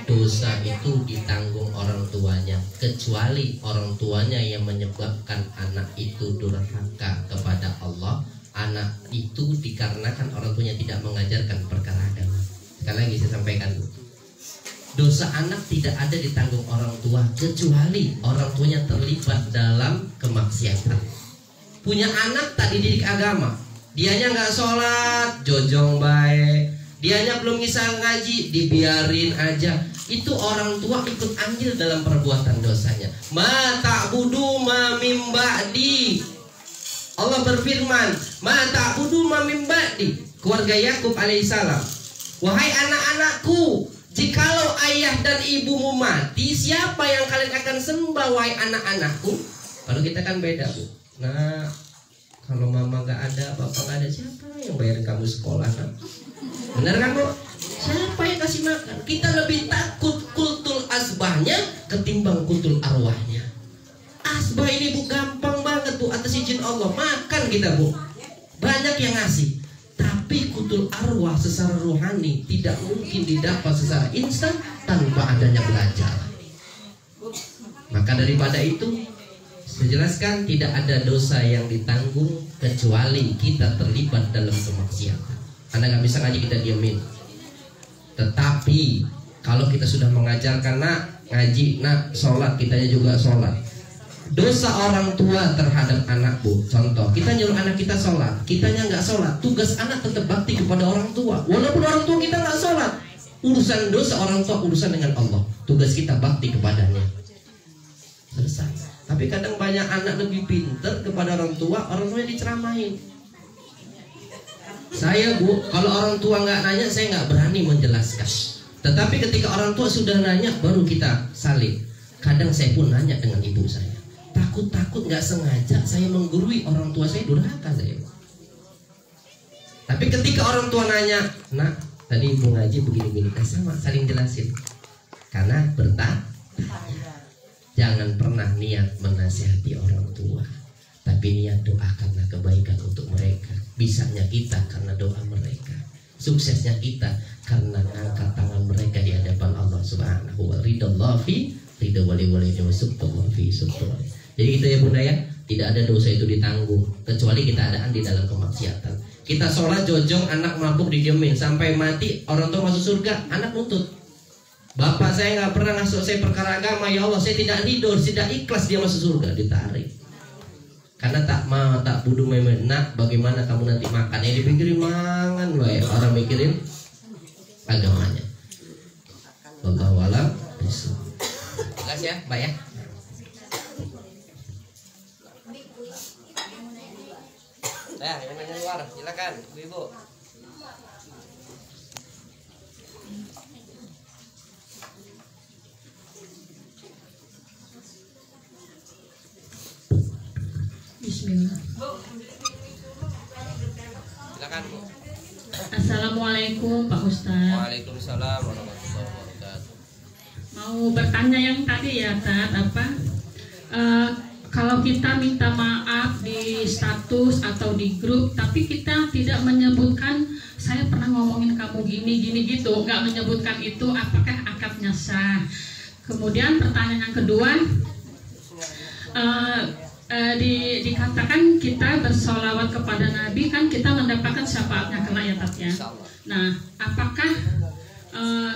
[SPEAKER 1] dosa itu ditanggung orang tuanya, kecuali orang tuanya yang menyebabkan anak itu durhaka kepada Allah. Anak itu dikarenakan orang tuanya tidak mengajarkan perkara agama. Sekali lagi saya sampaikan, dosa anak tidak ada ditanggung orang tua, kecuali orang tuanya terlibat dalam kemaksiatan. Punya anak tak dididik agama, dianya nggak sholat, jojong baik, dianya belum bisa ngaji, dibiarin aja. Itu orang tua ikut andil dalam perbuatan dosanya. Ma ta'budu ma mim ba'di. Allah berfirman, ma ta'budu ma mim ba'di. Keluarga Yakub alaihissalam. Wahai anak-anakku, jikalau ayah dan ibumu mati, siapa yang kalian akan sembah wahai anak-anakku? Kalau kita kan beda Bu. Nah, kalau mama gak ada, bapak gak ada, siapa yang bayarin kamu sekolah? Nah? Benar kan Bu? Siapa yang kasih makan? Kita lebih takut kultul asbahnya ketimbang kultul arwahnya. Asbah ini Bu gampang banget Bu, atas izin Allah makan kita Bu, banyak yang ngasih. Tapi kultul arwah secara rohani tidak mungkin didapat secara instan tanpa adanya belajar. Maka daripada itu saya jelaskan, tidak ada dosa yang ditanggung kecuali kita terlibat dalam kemaksiatan. Anda nggak bisa ngaji kita diamin. Tetapi kalau kita sudah mengajarkan nak ngaji, nak sholat, kitanya juga sholat. Dosa orang tua terhadap anak Bu, contoh kita nyuruh anak kita sholat, kitanya nggak sholat, tugas anak tetap bakti kepada orang tua. Walaupun orang tua kita nggak sholat, urusan dosa orang tua urusan dengan Allah, tugas kita bakti kepadanya. Selesai. Tapi kadang banyak anak lebih pintar kepada orang tuanya diceramahin. Saya Bu, kalau orang tua nggak nanya, saya nggak berani menjelaskan. Tetapi ketika orang tua sudah nanya, baru kita salib. Kadang saya pun nanya dengan ibu saya. Takut-takut nggak sengaja saya menggurui orang tua saya, durhaka saya. Tapi ketika orang tua nanya, nak, tadi ibu ngaji begini-begini, sama saling jelasin. karena bertanya. Jangan pernah niat menasihati orang tua, tapi niat doa karena kebaikan untuk mereka. Bisanya kita karena doa mereka, suksesnya kita karena angkat tangan mereka di hadapan Allah Subhanahu wa ta'ala. Ridho wali-wali wa subhanallah fi subhanallah. Jadi itu ya bunda ya, tidak ada dosa itu ditanggung kecuali kita adaan di dalam kemaksiatan. Kita sholat jojong, anak mabuk didiemin sampai mati, orang tua masuk surga, anak nuntut. Bapak saya nggak pernah ngasuh saya perkara agama, ya Allah saya tidak ridho, tidak ikhlas dia masuk surga, ditarik. Karena tak budu memen, nak bagaimana kamu nanti makan? Yang dipikirin mangan, baik orang mikirin agamanya. Wallahu a'lam bishawab. Jelas ya, Mbak ya. Nah, yang nanya luar, silakan, ibu-ibu.
[SPEAKER 3] Bismillah.
[SPEAKER 1] Silakan, Bu.
[SPEAKER 3] Assalamualaikum Pak Ustadz.
[SPEAKER 1] Waalaikumsalam warahmatullahi wabarakatuh.
[SPEAKER 3] Mau bertanya yang tadi ya, Tat, apa? Kalau kita minta maaf di status atau di grup, tapi kita tidak menyebutkan saya pernah ngomongin kamu gini gitu, nggak menyebutkan itu, apakah akadnya sah? Kemudian pertanyaan yang kedua, dikatakan kita bersolawat kepada Nabi kan kita mendapatkan syafaatnya kelak ya Tat ya. Nah, apakah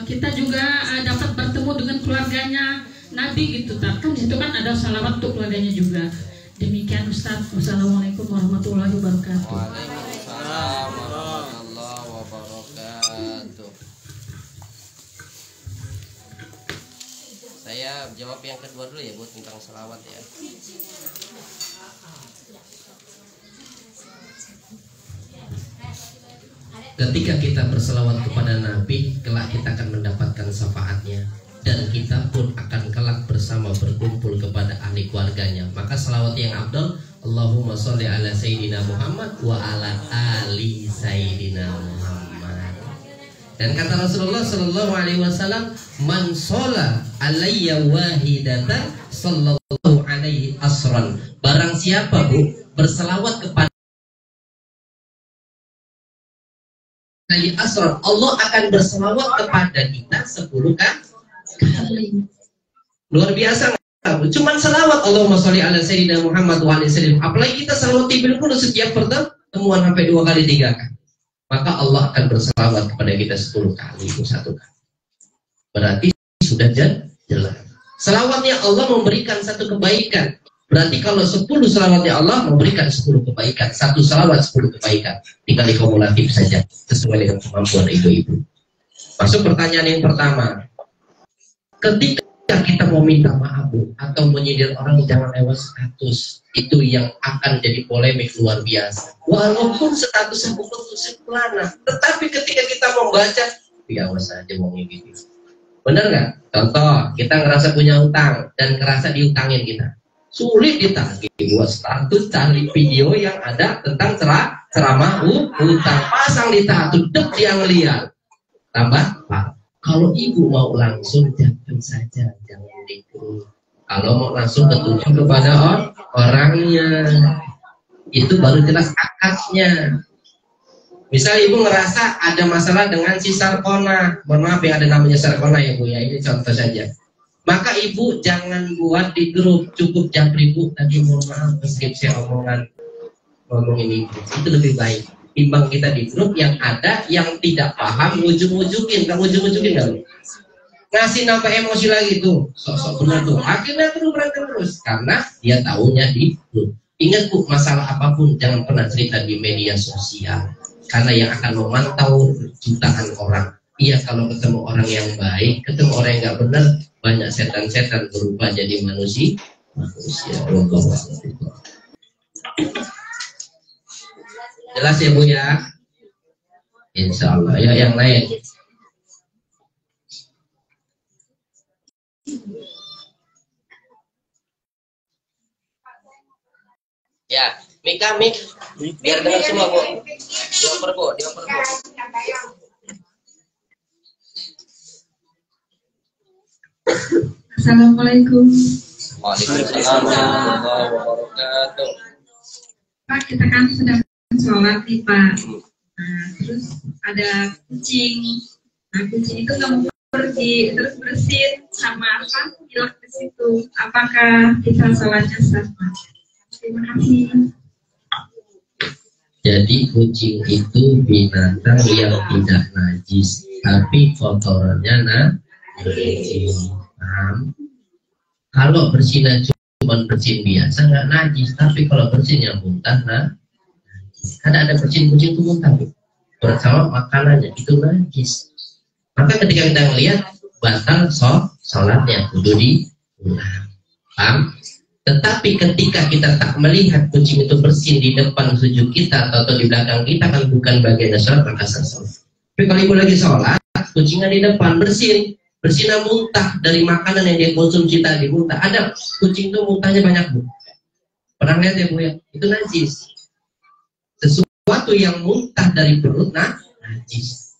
[SPEAKER 3] kita juga dapat bertemu dengan keluarganya Nabi gitu Tat? Kan di situ kan ada salawat untuk keluarganya juga. Demikian Ustaz. Wassalamualaikum warahmatullahi wabarakatuh.
[SPEAKER 1] Waalaikumsalam warahmatullahi wabarakatuh. Saya jawab yang kedua dulu ya, Bu, tentang salawat ya. Ketika kita berselawat kepada Nabi, kelak kita akan mendapatkan syafaatnya, dan kita pun akan kelak bersama berkumpul kepada ahli keluarganya. Maka selawat yang abdul, Allahumma sholli ala Sayyidina Muhammad wa ala ali Sayyidina Muhammad. Dan kata Rasulullah Sallallahu Alaihi Wasallam, man sholla alayya wahidatan sallallahu alaihi asran. Barang siapa, Bu, berselawat kepada asran, Allah akan berselawat kepada kita 10 kali. Luar biasa nggak? Cuman selawat Allahumma sholli ala Sayyidina Muhammad wa ala sallim. Apalagi kita selawat tibil pun setiap pertemuan sampai 2 kali 3 kali. Maka Allah akan berselawat kepada kita 10 kali, itu 1 kali. Berarti sudah jelas. Selawatnya Allah memberikan 1 kebaikan. Berarti kalau 10 selawatnya Allah memberikan 10 kebaikan. 1 selawat 10 kebaikan. Tinggal dikumulatif saja sesuai dengan kemampuan ibu-ibu. Masuk pertanyaan yang pertama. Ketika kita mau minta maaf, Bu, atau menyindir orang, jangan lewat status. Itu yang akan jadi polemik luar biasa. Walaupun statusnya bukan sederhana, tetapi ketika kita membaca, biasa saja mau gitu. Benar nggak? Contoh, kita ngerasa punya utang dan ngerasa diutangin kita. Sulit ditagih, buat status, cari video yang ada tentang ceramah utang, pasang di status, dek dia ngeliat. Tambah, Pak, kalau ibu mau langsung jangan saja, jangan di grup. Kalau mau langsung ketujuh kepada orangnya, itu baru jelas akadnya. Misal ibu ngerasa ada masalah dengan si Sarkona, mohon maaf ya ada namanya Sarkona ya Bu ya, ini contoh saja. Maka ibu jangan buat di grup, cukup japri Bu, tadi mohon maaf skip saya ngomongin ibu, itu lebih baik. Timbang kita di grup yang ada yang tidak paham, ujung-ujungin, kamu ujung-ujungin nggak? Ngasih nambah emosi lagi tuh, sok-sok benar tuh. Akhirnya terus berantem terus, karena dia tahunya di grup. Ingat Bu, masalah apapun jangan pernah cerita di media sosial, karena yang akan memantau jutaan orang. Iya, kalau ketemu orang yang baik, ketemu orang yang nggak benar, banyak setan-setan berubah jadi manusia. Jelas ya Bu ya? Insya Allah. Ya, yang lain. Ya, Mika, biar dengar semua Bu. Dioper Bu.
[SPEAKER 5] Assalamualaikum.
[SPEAKER 6] Waalaikumsalam warahmatullahi wabarakatuh.
[SPEAKER 5] Pak, kita kan sedang sholat nih Pak. Nah, terus ada kucing. Nah, kucing itu nggak mau pergi, terus bersin sama apa? Hilak ke situ. Apakah kita sholatnya sah? Terima kasih.
[SPEAKER 1] Jadi kucing itu binatang yang tidak najis, tapi kotorannya najis. Paham? Kalau bersinnya cuma bersin biasa nggak najis, tapi kalau bersinnya muntah najis. Karena ada kucing-kucing itu muntah bersama makanannya itu najis. Maka ketika kita melihat batal sholatnya kudu diulang. Paham? Tetapi ketika kita tak melihat kucing itu bersin di depan sujud kita atau di belakang kita, kan bukan bagian sholat, maka sah sholat. Tapi kalau ibu lagi sholat, kucingnya di depan bersinnya muntah dari makanan yang dia konsumsi tadi, muntah. Ada kucing itu muntahnya banyak bu. Pernah lihat ya bu ya? Itu najis. Sesuatu yang muntah dari perut najis.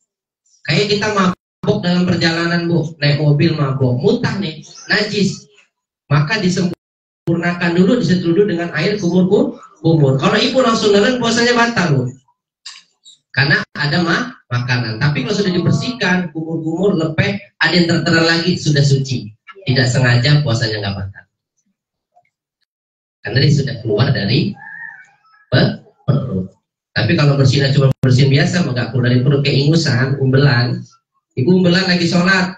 [SPEAKER 1] Kayak kita mabok dalam perjalanan bu, naik mobil mabok, muntah nih, najis. Maka disempurnakan dulu, disetruk dengan air kumur. Kalau ibu langsung nelen, puasanya batal bu. Karena ada makanan. Tapi kalau sudah dibersihkan, kumur-kumur, lepek, ada yang tertera lagi, sudah suci. Tidak sengaja, puasanya nggak batal. Karena dia sudah keluar dari perut. Tapi kalau bersihnya cuma bersin biasa, nggak keluar dari perut, kayak ingusan, umbelan. Ibu umbelan lagi sholat,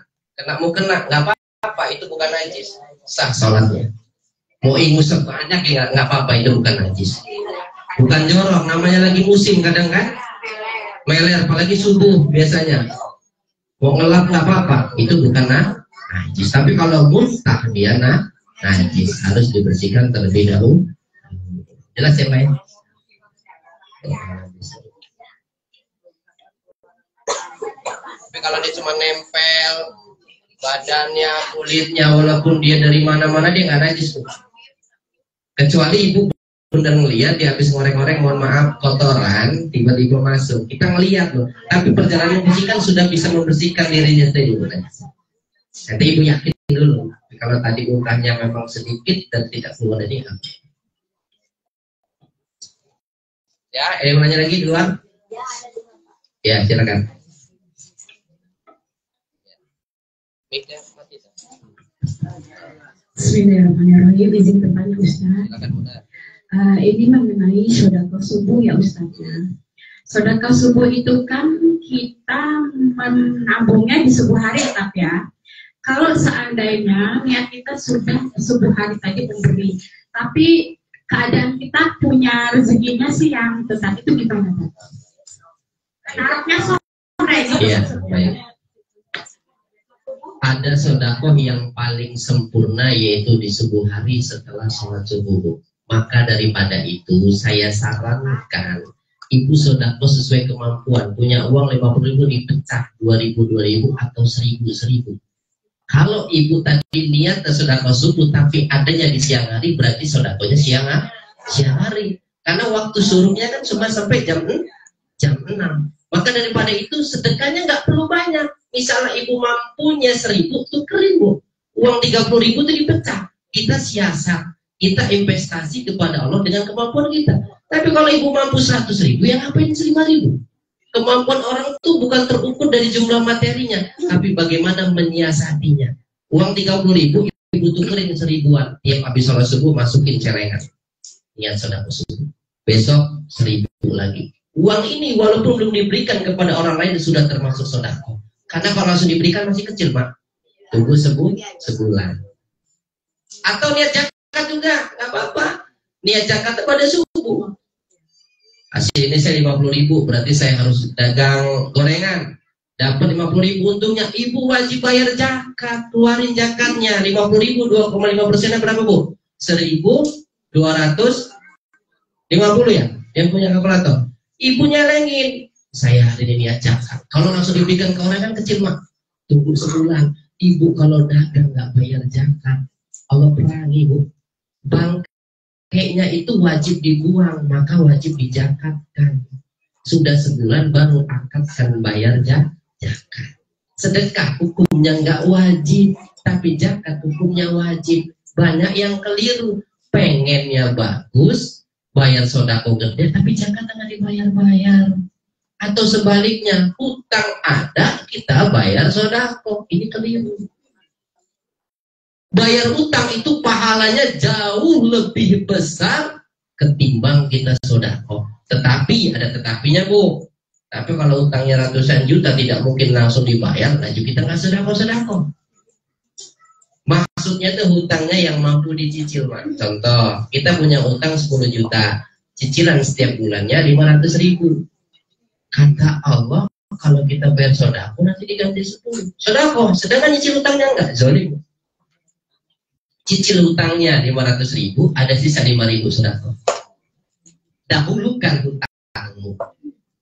[SPEAKER 1] mau kena, nggak apa-apa, itu bukan najis. Sah sholatnya. Mau ingus sebanyak, nggak apa-apa, itu bukan najis. Bukan jorok, namanya lagi musim kadang kan. Meler, apalagi subuh biasanya. Mau ngelap nggak apa-apa, itu bukan najis. Tapi kalau muntah dia najis, harus dibersihkan terlebih dahulu. Jelas ya Pak ya? Tapi kalau dia cuma nempel badannya, kulitnya, walaupun dia dari mana-mana, dia nggak najis. Kecuali ibu udah ngelihat dia habis ngoreng-ngoreng, mohon maaf, kotoran tiba-tiba masuk, kita ngelihat loh. Tapi perjalanan kucing kan sudah bisa membersihkan dirinya sendiri. Nanti ibu yakin dulu. Kalau tadi muntahnya memang sedikit dan tidak keluar dari apa. Ya, ada yang nanya lagi di luar? Ya, silakan.
[SPEAKER 5] Bismillahirrahmanirrahim. Izin bertanya Ustaz. Ini mengenai sedekah subuh ya Ustaznya. Sedekah subuh itu kan kita menabungnya di subuh hari tetap ya. Kalau seandainya niat kita sudah subuh hari tadi memberi, tapi keadaan kita punya rezekinya siang, tetap itu kita nggak dapat. Harapnya sore.
[SPEAKER 1] Iya, baik. Ada sedekah yang paling sempurna yaitu di subuh hari setelah sholat subuh. Maka daripada itu saya sarankan ibu sedekah sesuai kemampuan. Punya uang 50.000 dipecah 2.000 atau 1.000. Kalau ibu tadi niat sedekah subuh tapi adanya di siang hari, berarti sedekahnya siang hari. Karena waktu suruhnya kan cuma sampai jam 6. Maka daripada itu sedekahnya nggak perlu banyak. Misalnya ibu mampunya 1.000, tukerin bu. Uang 30.000 itu dipecah. Kita siasat, kita investasi kepada Allah dengan kemampuan kita. Tapi kalau ibu mampu 100.000, yang ngapain 5.000? Kemampuan orang itu bukan terukur dari jumlah materinya, tapi bagaimana menyiasatinya. Uang 30.000, ibu tukerin 1.000-an. Tiap habis sholat subuh masukin celengan. Niat sedekah subuh. Besok 1.000 lagi. Uang ini walaupun belum diberikan kepada orang lain sudah termasuk sedekah. Karena kalau langsung diberikan masih kecil Pak. Tunggu sebulan. Atau niat zakat juga, nggak apa-apa. Niat zakat pada subuh. Hasil ini saya 50.000, berarti saya harus dagang gorengan. Dapat 50.000 untungnya, ibu wajib bayar zakat. Keluarin zakatnya 50.000, 2,5%-nya berapa bu? 1.250 ya? Yang punya kalkulator. Ibu nyelengin, saya hari ini niat zakat. Kalau langsung diberikan ke orang kan kecil mak. Tunggu sebulan. Ibu kalau dagang nggak bayar zakat, Allah perangi bu. Bangkainya itu wajib dibuang, maka wajib dizakatkan. Sudah sebulan baru akan bayar zakat. Sedekah hukumnya nggak wajib, tapi zakat hukumnya wajib. Banyak yang keliru, pengennya bagus, bayar sodako gede, tapi zakat nggak dibayar-bayar. Atau sebaliknya, hutang ada, kita bayar sodako. Ini keliru. Bayar hutang itu pahalanya jauh lebih besar ketimbang kita sodako. Tetapi, ada tetapinya Bu. Tapi kalau hutangnya ratusan juta tidak mungkin langsung dibayar, laju kita nggak sodako-sodako. Maksudnya tuh hutangnya yang mampu dicicil, Mas. Contoh, kita punya hutang 10 juta, cicilan setiap bulannya 500.000. Kata Allah, kalau kita bayar sodako nanti diganti 10. Sodako, sedangkan nyicil hutangnya enggak, zolim. Cicil hutangnya 500.000, ada sisa 5.000 sodako. Dahulukan hutangmu.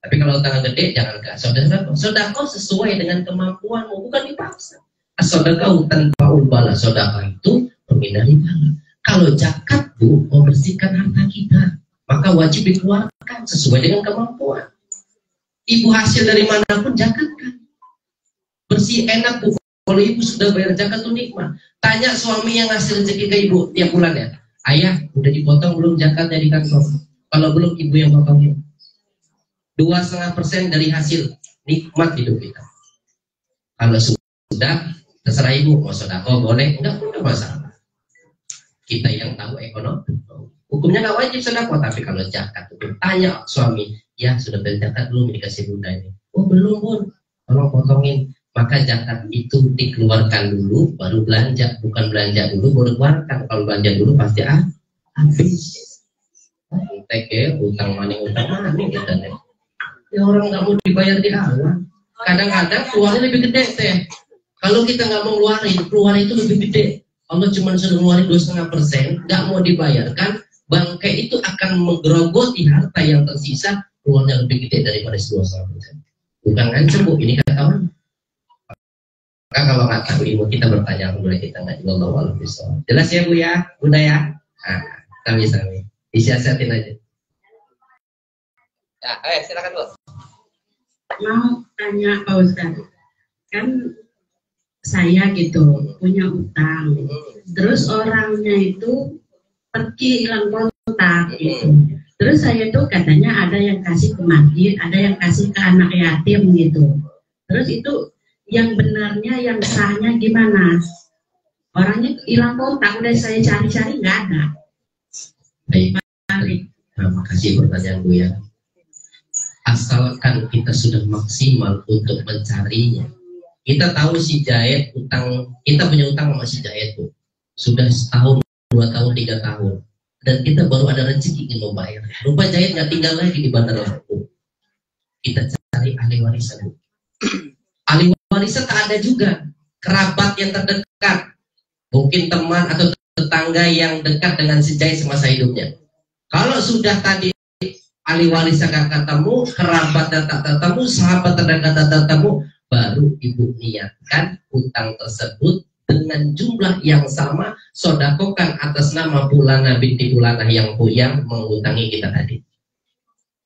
[SPEAKER 1] Tapi kalau hutang gede, jangan ke sodako. Sodako sesuai dengan kemampuanmu, bukan dipaksa. Sodako tanpa bala, sodako itu menghindari bala. Kalau zakat Bu, membersihkan harta kita, maka wajib dikeluarkan sesuai dengan kemampuan. Ibu hasil dari manapun zakatkan. Bersih enak Bu. Kalau ibu sudah bayar zakat tuh nikmat. Tanya suami yang ngasih rezeki ke ibu tiap bulan ya. Ayah, udah dipotong belum zakatnya di kantor? Kalau belum, ibu yang potongnya. 2,5% dari hasil, nikmat hidup kita. Kalau sudah, terserah ibu mau sedekah boleh, enggak masalah. Kita yang tahu ekonomi. Hukumnya nggak wajib sedekah, tapi kalau zakat itu tanya suami, ya sudah bayar zakat belum dikasih bunda ini? Oh belum Bun, tolong potongin. Maka zakat itu dikeluarkan dulu, baru belanja. Bukan belanja dulu, baru keluarkan. Kalau belanja dulu pasti habis. Tek utang maning kita deh. Ya orang nggak mau dibayar di awal. Kadang-kadang keluarnya lebih gede teh. Kalau kita nggak mau keluar itu lebih gede. Allah cuma suruh ngeluarin 2,5%, nggak mau dibayarkan, bangkai itu akan menggerogoti harta yang tersisa, keluarnya lebih gede daripada 2,5%. Bukan ngancam Bu, ini kata orang. Maka kalau nggak tahu ilmu kita bertanya, boleh kita nggak juga Allah bisa. Jelas ya Bu ya, Bunda ya. Kami disiasatin aja. Ya, ayo silakan Bu.
[SPEAKER 5] Mau tanya Pak Ustaz, kan saya gitu punya utang, terus orangnya itu pergi hilang kontak gitu. Terus saya tuh katanya ada yang kasih ke masjid, ada yang kasih ke anak yatim gitu. Terus itu yang benarnya, yang sahnya gimana? Orangnya hilang kontak, udah saya cari-cari nggak ada.
[SPEAKER 1] Baik, terima kasih pertanyaan Bu ya. Asalkan kita sudah maksimal untuk mencarinya. Kita tahu si Jahit utang, kita punya utang sama si Jahit tuh sudah setahun, 2 tahun, 3 tahun, dan kita baru ada rezeki ingin membayar. Rupa Jahit nggak tinggal lagi di Bandar Lampung. Kita cari ahli warisan. Ahli warisan tak ada juga, kerabat yang terdekat, mungkin teman atau tetangga yang dekat dengan si Jahit semasa hidupnya. Kalau sudah tadi ahli warisan tak ketemu, kerabat tak ketemu, sahabat terdekat tak ketemu, baru ibu niatkan utang tersebut dengan jumlah yang sama, sodakokan atas nama Fulana binti Fulana yang mengutangi kita tadi.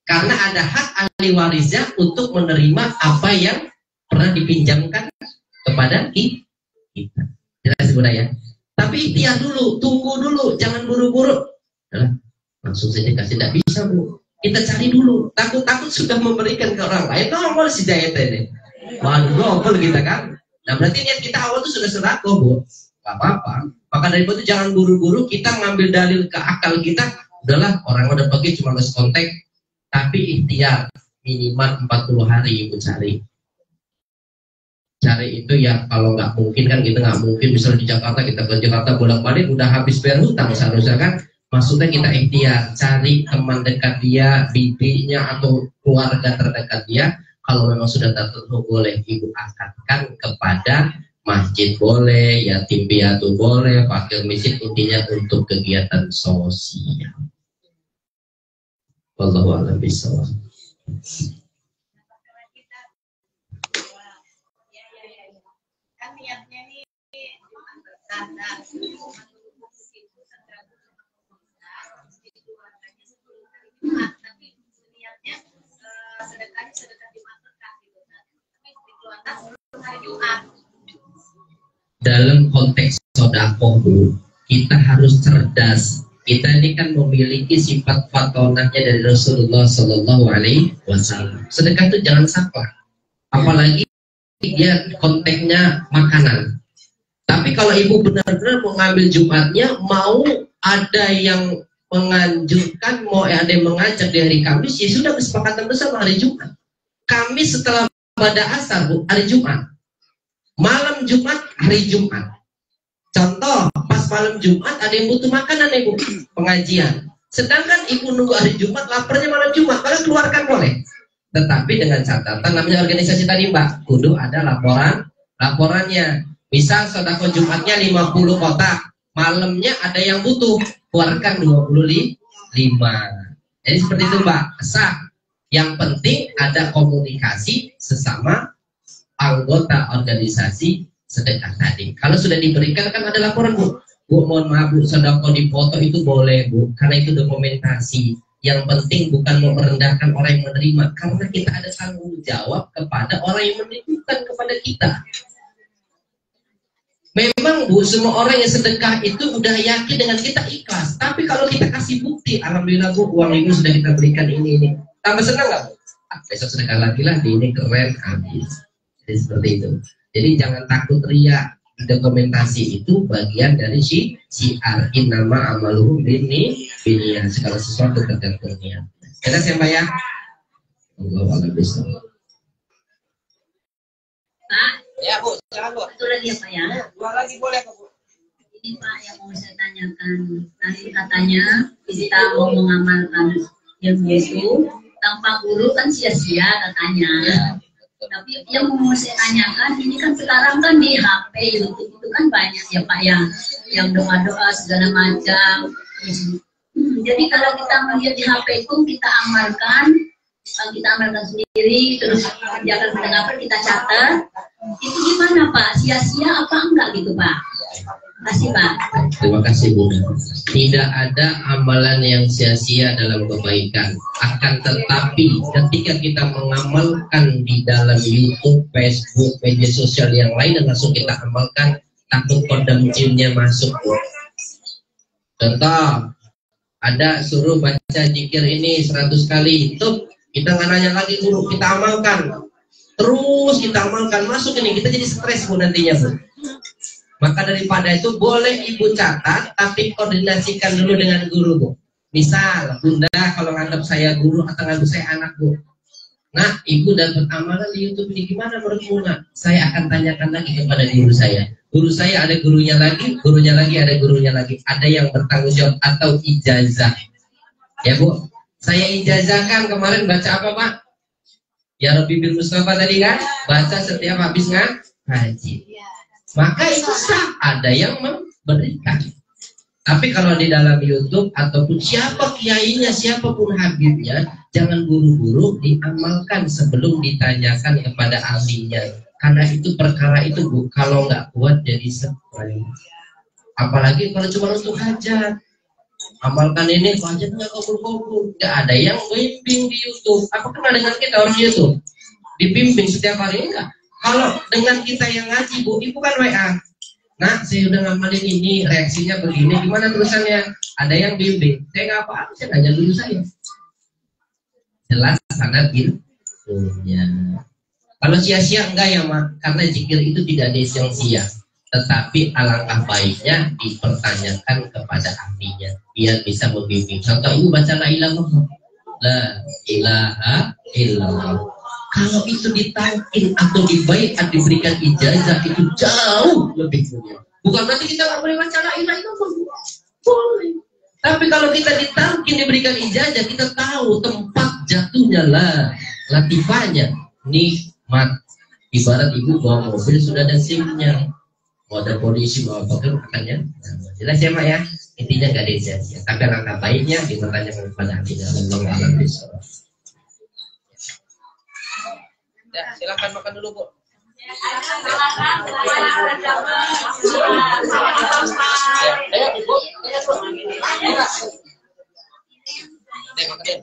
[SPEAKER 1] Karena ada hak ahli warisnya untuk menerima apa yang pernah dipinjamkan kepada kita. Jelas Bunda ya? Tapi ikhtiar dulu, tunggu dulu, jangan buru-buru. Langsung saja kasih, tidak bisa Bu. Kita cari dulu. Takut-takut sudah memberikan ke orang lain, kalau mau si Jahit ini. Waduh, double kita kan. Nah berarti niat kita awal itu sudah sedekah Bu. Gak apa-apa. Maka dari itu jangan buru-buru kita ngambil dalil ke akal kita. Udahlah, orang udah pergi cuma lost kontak. Tapi ikhtiar minimal 40 hari ibu cari. Cari itu ya kalau nggak mungkin kan kita nggak mungkin misalnya di Jakarta kita ke Jakarta bolak-balik udah habis bayar hutang seharusnya kan. Maksudnya kita ikhtiar cari teman dekat dia, bibinya atau keluarga terdekat dia. Kalau memang sudah tertentu boleh ibu akadkan kepada masjid boleh, yatim piatu boleh, fakir miskin, intinya untuk kegiatan sosial. Wallahu a'lam bishawab.
[SPEAKER 2] Kan niatnya nih tapi niatnya sedekah di Jumat gitu. Tapi dikeluarkan sebelum hari Jumat.
[SPEAKER 1] dalam konteks sodakoh, Bu, kita harus cerdas. Kita ini kan memiliki sifat fatonahnya dari Rasulullah Shallallahu Alaihi Wasallam. Sedekah itu jangan saklek, apalagi dia konteksnya makanan. Tapi kalau ibu benar-benar mau ngambil Jumatnya, mau ada yang menganjurkan, mau ada yang mengajak di hari Kamis, ya sudah kesepakatan bersama hari Jumat. Kamis setelah pada asar, Bu, hari Jumat. Malam Jumat, hari Jumat. Contoh, pas malam Jumat ada yang butuh makanan, ibu, pengajian. Sedangkan ibu nunggu hari Jumat, laparnya malam Jumat, maka keluarkan boleh. Tetapi dengan catatan, namanya organisasi tadi, Mbak, kudu ada laporannya. Misal sedekah Jumatnya 50 kotak, malamnya ada yang butuh, keluarkan 25. Jadi seperti itu, Mbak, sah. Yang penting ada komunikasi sesama anggota organisasi sedekah tadi. Kalau sudah diberikan kan ada laporan, Bu. Bu, mohon maaf, Bu, sedekah dipoto itu boleh, Bu, karena itu dokumentasi. Yang penting bukan mau merendahkan orang yang menerima, karena kita ada tanggung jawab kepada orang yang menitipkan kepada kita. Memang, Bu, semua orang yang sedekah itu udah yakin dengan kita ikhlas. Tapi kalau kita kasih bukti, alhamdulillah, Bu, uang ibu sudah kita berikan ini. Tambah senang nggak, Bu? Besok sedekah lagi lah, di ini keren habis. Jadi seperti itu. Jadi jangan takut riya. Dokumentasi itu bagian dari syiar innama amaluhu binniyat. Segala sesuatu tergantung niat. Kita siapa ya? Allahu a'lam bishawab.
[SPEAKER 7] Pak,
[SPEAKER 6] Ya, Bu, silakan, Bu.
[SPEAKER 7] satu lagi ya Pak ya.
[SPEAKER 6] Dua lagi boleh, Bu.
[SPEAKER 7] Ini Pak yang mau saya tanyakan. Tadi katanya kita mau mengamalkan ilmu itu tanpa guru kan sia-sia katanya.
[SPEAKER 6] Ya.
[SPEAKER 7] Tapi yang mau saya tanyakan, ini kan sekarang kan di HP, YouTube itu kan banyak ya Pak yang doa-doa segala macam. Jadi kalau kita melihat di HP itu kita amalkan sendiri, terus kerjakan pendengar kita catat. Itu gimana Pak? Sia-sia apa enggak gitu Pak? Terima kasih Pak.
[SPEAKER 1] Terima kasih, Bu. Tidak ada amalan yang sia-sia dalam kebaikan. Akan tetapi ketika kita mengamalkan di dalam YouTube, Facebook, media sosial yang lain dan langsung kita amalkan, takut kodam jinnya masuk, Bu. Contoh, ada suruh baca zikir ini 100 kali. Itu kita nggak nanya lagi, guru, kita amalkan. Terus kita amalkan, masuk ini, kita jadi stres, Bu, nantinya, Bu. Maka daripada itu boleh ibu catat, tapi koordinasikan dulu dengan guru, Bu. Misal, Bunda kalau nganggap saya guru atau nganggap saya anak, Bu. Nah, ibu dapat amalan di YouTube ini gimana menurut Bunda? Saya akan tanyakan lagi kepada guru saya. Guru saya ada gurunya lagi, ada gurunya lagi. Ada yang bertanggung jawab atau ijazah. Ya, Bu. Saya ijazahkan kemarin baca apa, Pak? Ya Rabbi bil Mustafa tadi kan? Baca setiap habis ngaji. Maka itu sah, ada yang memberikan. Tapi kalau di dalam YouTube ataupun siapa kiainya, siapapun habibnya, jangan buru-buru diamalkan sebelum ditanyakan kepada ahlinya. Karena itu perkara itu, Bu, kalau nggak kuat jadi stres. Apalagi kalau cuma untuk hajat. Amalkan ini, hajat nggak kabul-kabul. Nggak ada yang bimbing di YouTube. Apa pernah dengan kita orang YouTube? Dibimbing setiap hari enggak? Kalau dengan kita yang ngaji, Bu, ibu kan WA. Nah, saya udah ngamalin ini, reaksinya begini, gimana tulisannya? Ada yang bimbing. Saya nggak apa-apa, saya nggak dulu saya. Jelas sangat ilmunya. Kalau sia-sia enggak ya, Mak? Karena zikir itu tidak ada yang sia. Tetapi alangkah baiknya dipertanyakan kepada ahlinya, biar bisa membimbing. Contoh, ibu baca la ilaha illallah. Kalau itu ditalkin atau dibaiat diberikan ijazah itu jauh lebih mulia. Bukan berarti kita nggak boleh baca la ilaha illallah. Boleh. Tapi kalau kita ditalkin diberikan ijazah, kita tahu tempat jatuhnya latifahnya, nikmat. Ibarat ibu bawa mobil sudah ada SIM-nya. Mau ada polisi mau apa katanya. Jelas ya, Mak ya. Intinya nggak ada ijazah. Tapi langkah baiknya dipertanyakan kepada ahlinya. Allahu a'lam bishawab.
[SPEAKER 6] Ya, silakan makan dulu, Bu. Ya, ayo, Bu. Ayo, Bu. Ayo, makan.